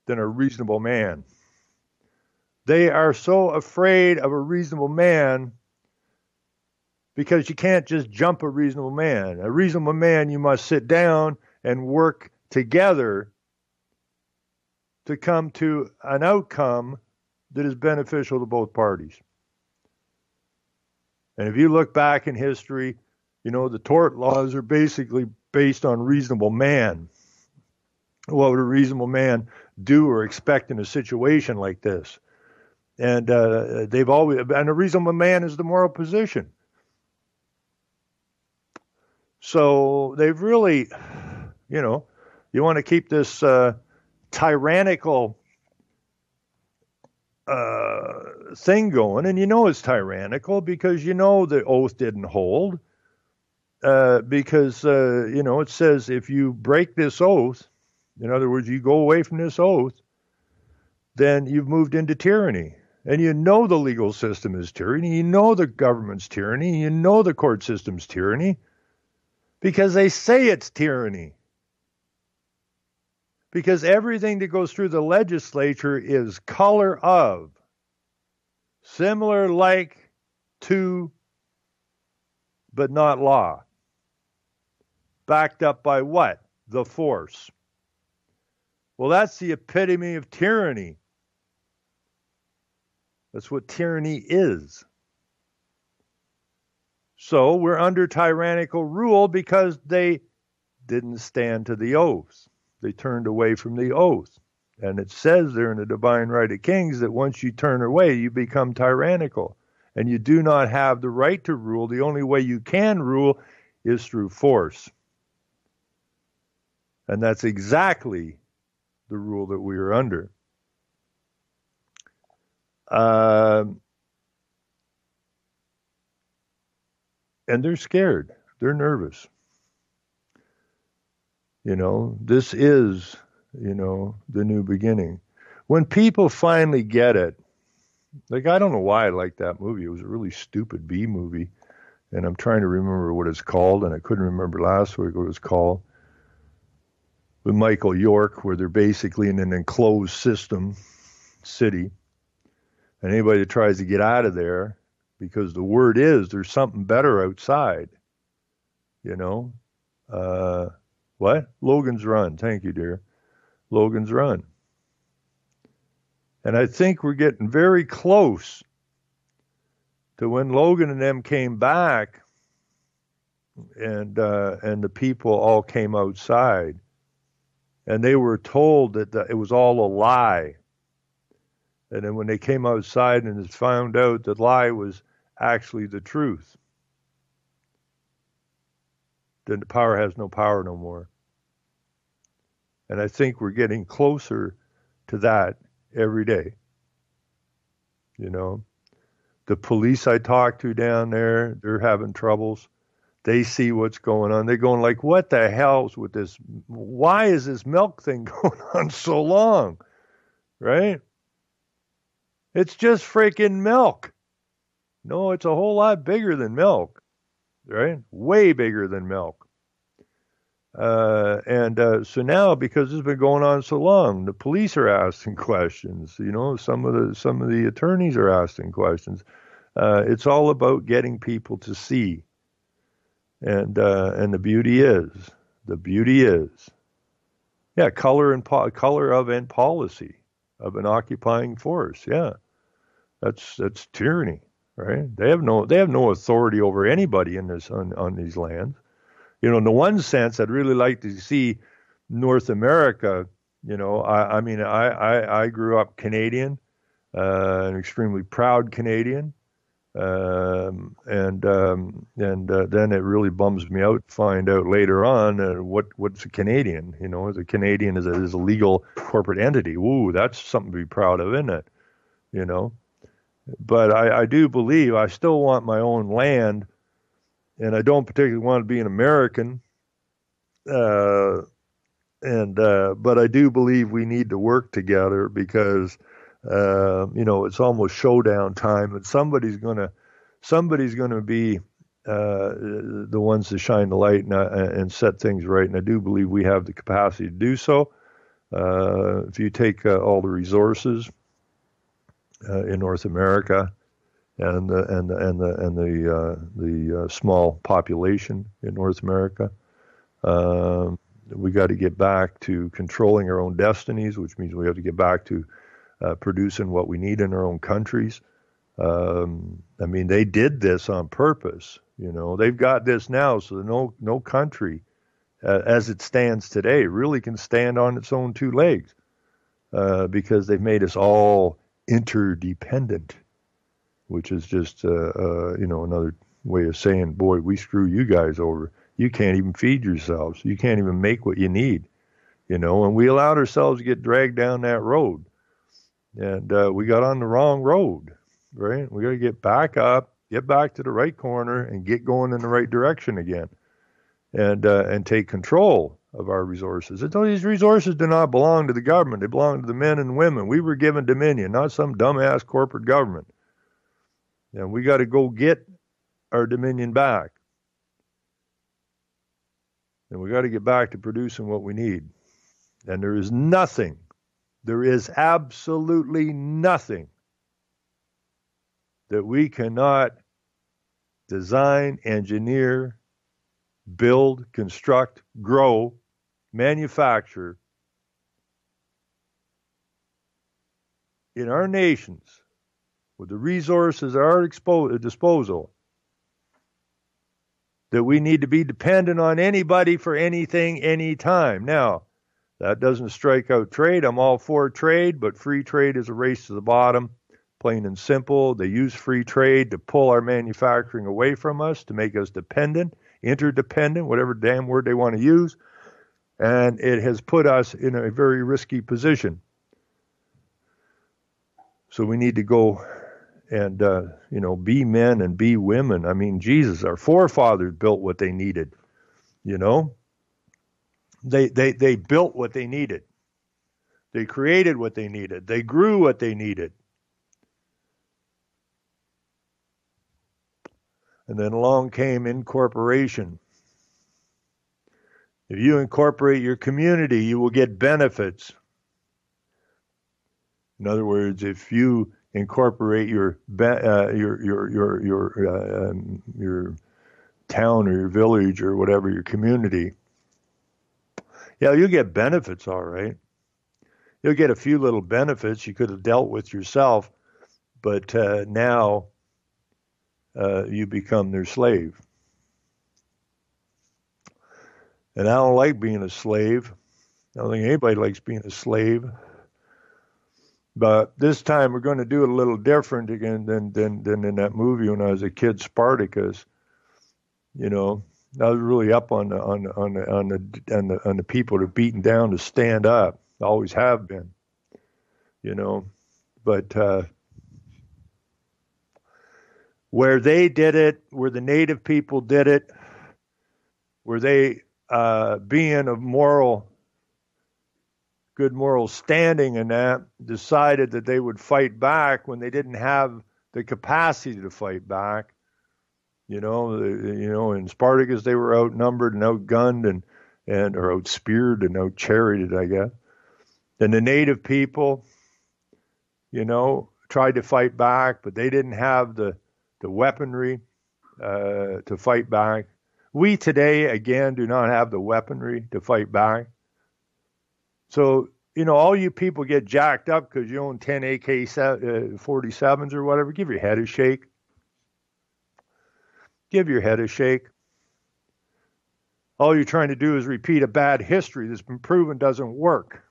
than a reasonable man. They are so afraid of a reasonable man because you can't just jump a reasonable man. A reasonable man, you must sit down and work together to come to an outcome that is beneficial to both parties. And if you look back in history, the tort laws are basically based on reasonable man. What would a reasonable man do or expect in a situation like this? And they've always, and a reasonable man is the moral position. So they've really, you want to keep this tyrannical thing going, and it's tyrannical because the oath didn't hold. Because it says if you break this oath, in other words, you go away from this oath, then you've moved into tyranny. And the legal system is tyranny. The government's tyranny. The court system's tyranny. Because they say it's tyranny. Because everything that goes through the legislature is color of, similar, like, to, but not law. Backed up by what? The force. Well, that's the epitome of tyranny. That's what tyranny is. So we're under tyrannical rule because they didn't stand to the oaths. They turned away from the oath. And it says there in the Divine Right of Kings that once you turn away, you become tyrannical. And you do not have the right to rule. The only way you can rule is through force. And that's exactly the rule that we are under. And they're scared. They're nervous. This is, the new beginning. When people finally get it, like, I don't know why I liked that movie. It was a really stupid B movie. And I'm trying to remember what it's called, and I couldn't remember last week what it was called. With Michael York, where they're basically in an enclosed system city. And anybody that tries to get out of there, because the word is there's something better outside. What? Logan's Run. Thank you, dear. Logan's Run. And I think we're getting very close to when Logan and them came back and the people all came outside. And they were told that it was all a lie. And then when they came outside and found out that lie was actually the truth, then the power has no power no more. And I think we're getting closer to that every day. The police I talk to down there, they're having troubles. They see what's going on. They're going like, what the hell's with this? Why is this milk thing going on so long? Right? It's just freaking milk. No, it's a whole lot bigger than milk. Right? Way bigger than milk. So now, because it's been going on so long, the police are asking questions. Some of the attorneys are asking questions. It's all about getting people to see. And the beauty is, color of and policy of an occupying force. Yeah, that's tyranny, right? They have no authority over anybody in this on these lands. In the one sense, I'd really like to see North America. I grew up Canadian, an extremely proud Canadian. Then it really bums me out to find out later on what's a Canadian. As a Canadian is a legal corporate entity. Ooh, that's something to be proud of, isn't it? But I do believe I still want my own land, and I don't particularly want to be an American. But I do believe we need to work together because. It's almost showdown time, and somebody's gonna be the ones to shine the light and set things right. And I do believe we have the capacity to do so. If you take all the resources in North America and the small population in North America, we got to get back to controlling our own destinies, which means we have to get back to producing what we need in our own countries. They did this on purpose. They've got this now, so no country, as it stands today, really can stand on its own two legs, because they've made us all interdependent, which is just another way of saying, boy, we screw you guys over. You can't even feed yourselves. You can't even make what you need. And we allowed ourselves to get dragged down that road. And we got on the wrong road, right? We got to get back up, get back to the right corner, and get going in the right direction again, and take control of our resources. These resources do not belong to the government; they belong to the men and women. We were given dominion, not some dumbass corporate government. And we got to go get our dominion back, and we got to get back to producing what we need. And there is nothing. There is absolutely nothing that we cannot design, engineer, build, construct, grow, manufacture in our nations with the resources at our disposal that we need to be dependent on anybody for anything, anytime. Now, That doesn't strike out trade. I'm all for trade, but free trade is a race to the bottom, plain and simple. They use free trade to pull our manufacturing away from us, to make us dependent, interdependent, whatever damn word they want to use. And it has put us in a very risky position. So we need to go and, be men and be women. I mean, Jesus, our forefathers built what they needed, They built what they needed. They created what they needed. They grew what they needed. And then along came incorporation. If you incorporate your community, you will get benefits. In other words, if you incorporate your town or your village or whatever, your community, yeah, you'll get benefits, all right. You'll get a few little benefits you could have dealt with yourself, but now you become their slave. And I don't like being a slave. I don't think anybody likes being a slave. But this time we're going to do it a little different again than in that movie when I was a kid, Spartacus. I was really up on the people that are beaten down to stand up. Always have been. But where they did it, where the native people did it, where they being of good moral standing in that, decided that they would fight back when they didn't have the capacity to fight back. In Spartacus they were outnumbered and outgunned and or outspeared and outcharioted, I guess. And the native people, tried to fight back, but they didn't have the weaponry to fight back. We today, again, do not have the weaponry to fight back. So, all you people get jacked up because you own 10 AK-47s or whatever. Give your head a shake. Give your head a shake. All you're trying to do is repeat a bad history that's been proven doesn't work.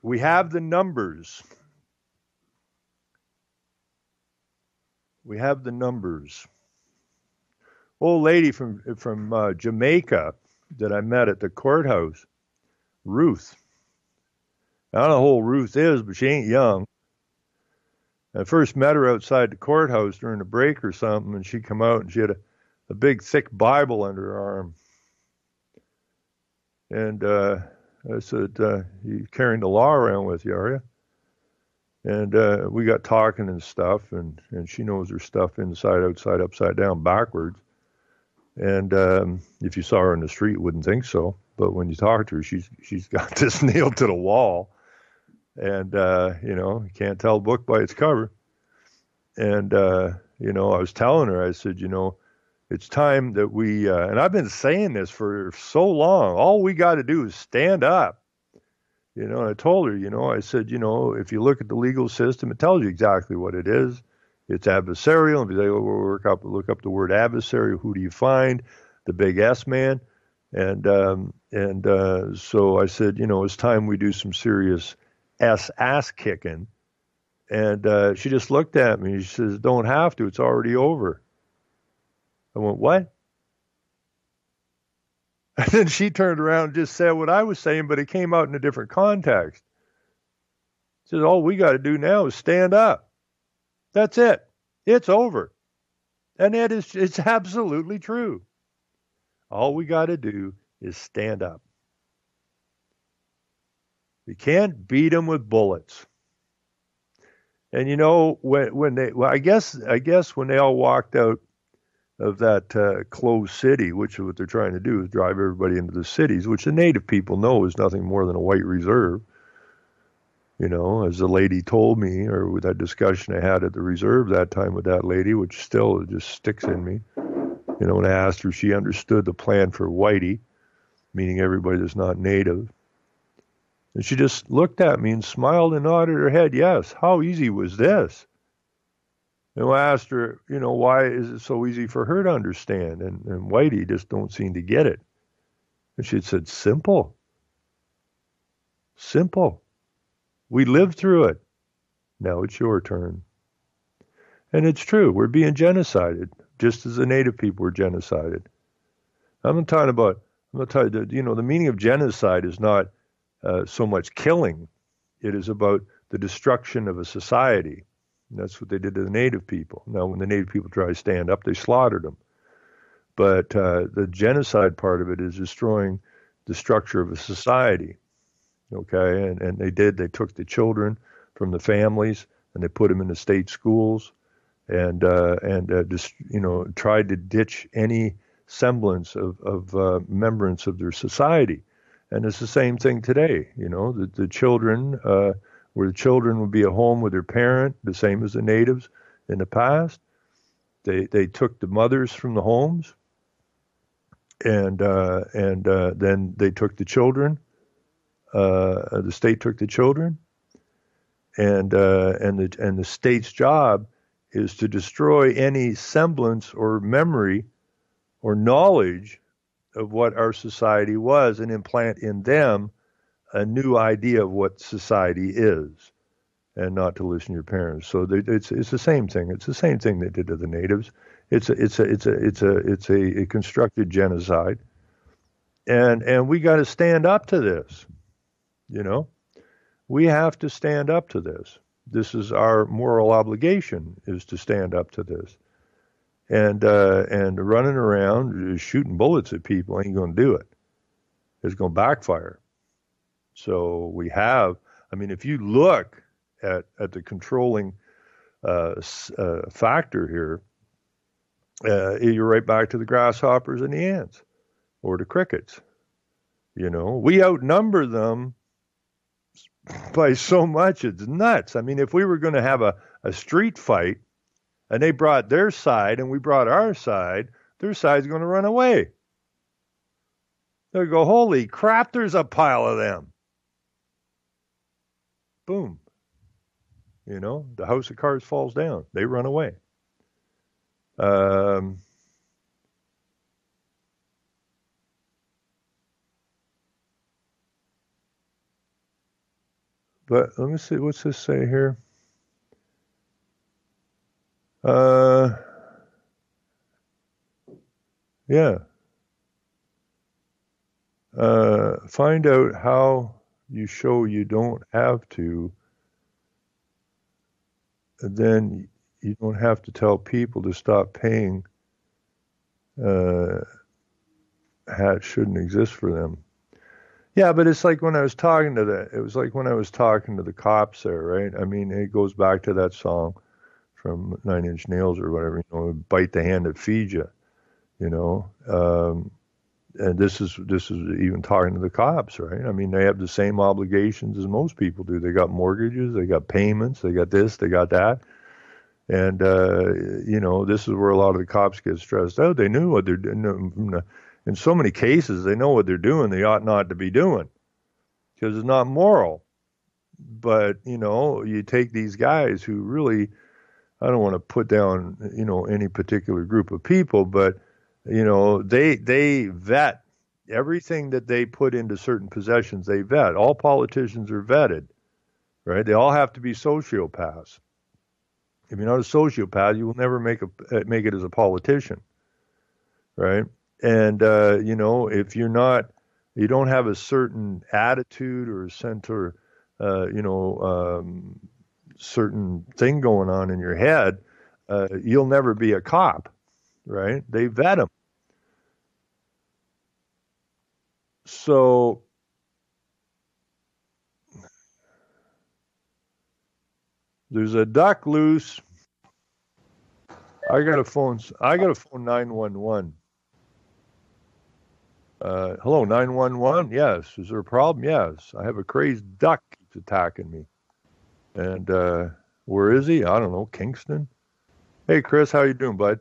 We have the numbers. We have the numbers. Old lady from Jamaica that I met at the courthouse, Ruth. I don't know who old Ruth is, but she ain't young. I first met her outside the courthouse during a break or something, and she come out and she had a big, thick Bible under her arm. And I said, you carrying the law around with you, are you? And we got talking and stuff, and she knows her stuff inside, outside, upside down, backwards. And if you saw her in the street, you wouldn't think so. But when you talk to her, she's got this nailed to the wall. And, you can't tell a book by its cover. And, I was telling her, I said, it's time that we, and I've been saying this for so long, all we got to do is stand up. And I told her, I said, if you look at the legal system, it tells you exactly what it is. It's adversarial. If you look up the word adversary, who do you find? The big S man. And so I said, it's time we do some serious ass kicking. And she just looked at me. She says, don't have to. It's already over. I went, what? And then she turned around and just said what I was saying, but it came out in a different context. She said, all we got to do now is stand up. That's it. It's over. And it's absolutely true. All we got to do is stand up. We can't beat them with bullets. And I guess when they all walked out of that closed city, which is what they're trying to do, is drive everybody into the cities, which the native people know is nothing more than a white reserve. As the lady told me, or with that discussion I had at the reserve that time with that lady, which still just sticks in me. When I asked her if she understood the plan for Whitey, meaning everybody that's not native. And she just looked at me and smiled and nodded her head, yes. How easy was this? And I asked her, why is it so easy for her to understand? And Whitey just don't seem to get it. And she said, simple. Simple. We lived through it. Now it's your turn. And it's true. We're being genocided, just as the native people were genocided. I'm not talking about, the meaning of genocide is not so much killing. It is about the destruction of a society. And that's what they did to the native people. Now, when the native people tried to stand up, they slaughtered them. But the genocide part of it is destroying the structure of a society. Okay, and they did. They took the children from the families and they put them in the state schools, and just tried to ditch any semblance of remembrance of their society. And it's the same thing today. The children, where the children would be at home with their parent, the same as the natives in the past. They took the mothers from the homes, and then they took the children. The state took the children, and the state's job is to destroy any semblance or memory or knowledge of what our society was and implant in them a new idea of what society is, and not to listen to your parents. So it's the same thing. It's the same thing they did to the natives. It's a constructed genocide, and we got to stand up to this. We have to stand up to this. This is our moral obligation, is to stand up to this. And running around shooting bullets at people ain't going to do it. It's going to backfire. So we have, if you look at the controlling factor here, you're right back to the grasshoppers and the ants, or the crickets. We outnumber them by so much, it's nuts. If we were going to have a street fight and they brought their side and we brought our side, their side's going to run away. They'll go, holy crap, there's a pile of them. Boom. The house of cards falls down. They run away. But let me see, what's this say here? Yeah. Find out how you show you don't have to, and then you don't have to tell people to stop paying. Hat shouldn't exist for them. Yeah, but it's like when I was talking to the cops there, right? It goes back to that song from Nine Inch Nails or whatever, bite the hand that feeds you, and this is even talking to the cops, right? They have the same obligations as most people do. They got mortgages, they got payments, they got this, they got that. And, this is where a lot of the cops get stressed out. They knew what they're doing. In so many cases, they know what they're doing. They ought not to be doing, because it's not moral. But, you take these guys who really, I don't want to put down, any particular group of people, but, they vet everything that they put into certain possessions. They vet. All politicians are vetted, right? They all have to be sociopaths. If you're not a sociopath, you will never make it as a politician, right? And, if you don't have a certain attitude or a center, certain thing going on in your head, you'll never be a cop, right? They vet them. So there's a duck loose. I got a phone 911. Hello, 911. Yes. Is there a problem? Yes. I have a crazed duck keeps attacking me. And where is he? I don't know. Kingston. Hey, Chris, how you doing, bud?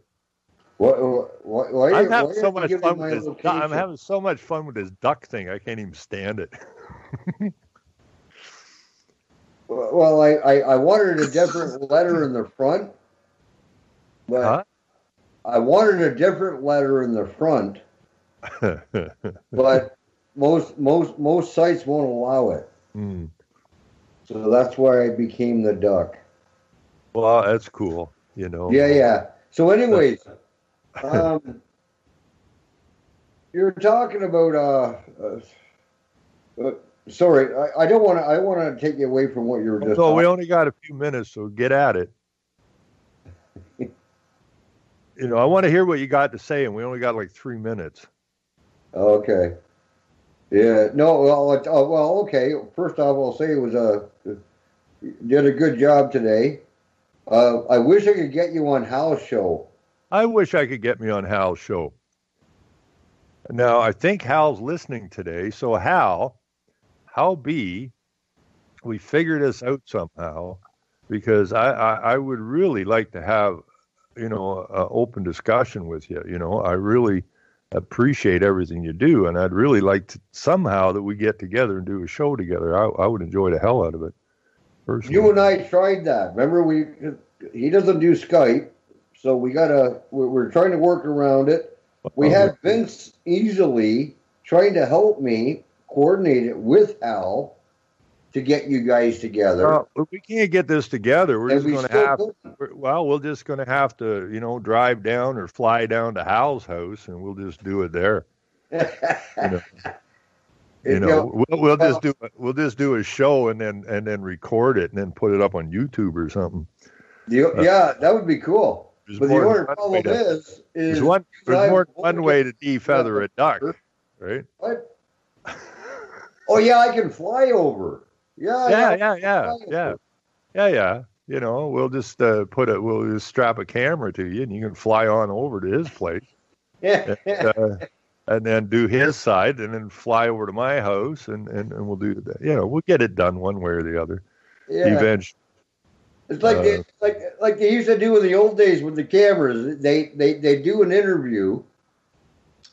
I'm having so much fun with this. I'm having so much fun with this duck thing. I can't even stand it. Well, I wanted a different letter in the front, but I wanted a different letter in the front, but most sites won't allow it. Mm. So that's why I became the duck. Well, that's cool. You know. Yeah. So, anyways, you're talking about. Sorry, I don't want to. I want to take you away from what you were just. So we only got a few minutes, so get at it. You know, I want to hear what you got to say, and we only got like 3 minutes. Okay. Yeah. No. Well. Okay. First off, I'll say it was you did a good job today. I wish I could get you on Hal's show. I wish I could get me on Hal's show. Now, I think Hal's listening today. So, Hal B, we figure this out somehow, because I would really like to have, you know, an open discussion with you. You know, I really appreciate everything you do, and I'd really like to somehow that we get together and do a show together. I would enjoy the hell out of it. Personally. You and I tried that. Remember, he doesn't do Skype, so we're trying to work around it. We had Vince easily trying to help me coordinate it with Hal to get you guys together. We can't get this together. We're just going to have to, you know, drive down or fly down to Hal's house, and we'll just do it there. We'll just do a show and then record it and then put it up on YouTube or something. Yeah, that would be cool. But the only problem is there's more than one way to defeather a duck, right? What? Oh yeah, I can fly over. Yeah. You know, we'll just we'll just strap a camera to you, and you can fly on over to his place. Yeah. And then do his side, and then fly over to my house, and we'll do that. You know, we'll get it done one way or the other. Yeah. Eventually. It's like they used to do in the old days with the cameras. They do an interview,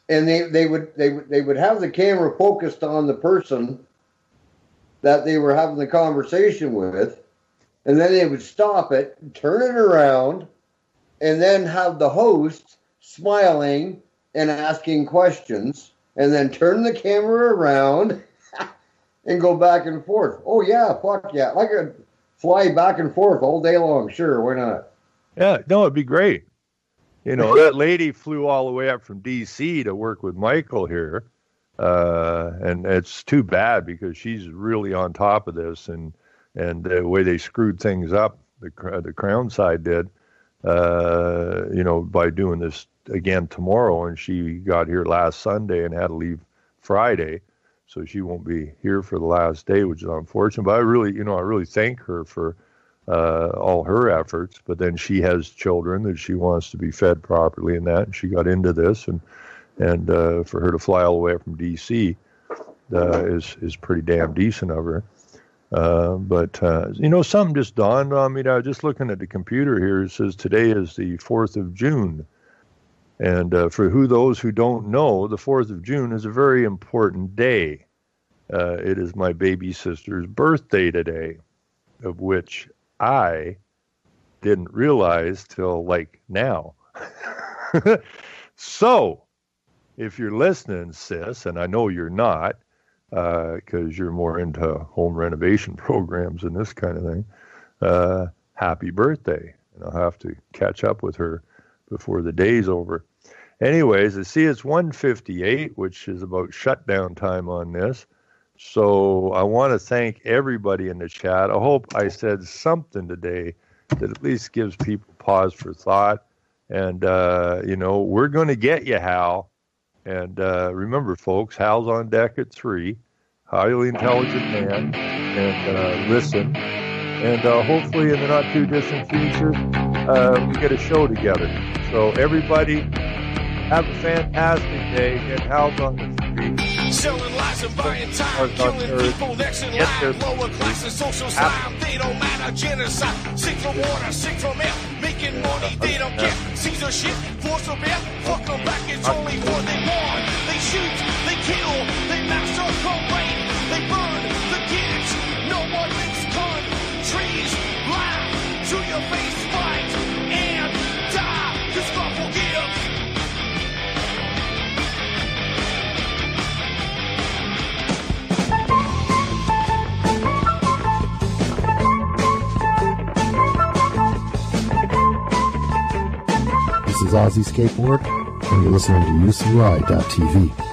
and they would have the camera focused on the person that they were having the conversation with, and then they would stop it, turn it around, and then have the host smiling and asking questions, and then turn the camera around and go back and forth. Oh yeah, fuck yeah. I could fly back and forth all day long. Sure, why not? Yeah, no, it'd be great. You know, that lady flew all the way up from D.C. to work with Michael here. And it's too bad because she's really on top of this, and the way they screwed things up, the Crown side did, you know, by doing this again tomorrow, and she got here last Sunday and had to leave Friday, so she won't be here for the last day, which is unfortunate. But I really thank her for all her efforts. But then she has children that she wants to be fed properly, and she got into this, and for her to fly all the way up from D.C. Is pretty damn decent of her. But you know, something just dawned on me. I was just looking at the computer here. It says today is the 4th of June. And for those who don't know, the 4th of June is a very important day. It is my baby sister's birthday today, of which I didn't realize till like now. So, if you're listening, sis, and I know you're not, because you're more into home renovation programs and this kind of thing, happy birthday. And I'll have to catch up with her before the day's over. Anyways, I see it's 1:58, which is about shutdown time on this. So I want to thank everybody in the chat. I hope I said something today that at least gives people pause for thought. And, you know, we're going to get you, Hal. And remember, folks, Hal's on deck at 3. Highly intelligent man. And listen. And hopefully in the not-too-distant future, we get a show together. So everybody, have a fantastic day. Get Hal's on the street. Selling lies and buying time, killing people next in line. Lower class and social slime, they don't matter. Genocide, sick from water, sick from air. Making money, they don't care. Caesar shit, force of air. Fuck them back, it's only what they want. They shoot, they kill, they massacre, rape, they burn the kids. No one makes countries lie to your face, fight and die. Cause God forgives. is Ozzy Skateboard, and you're listening to UCY.tv.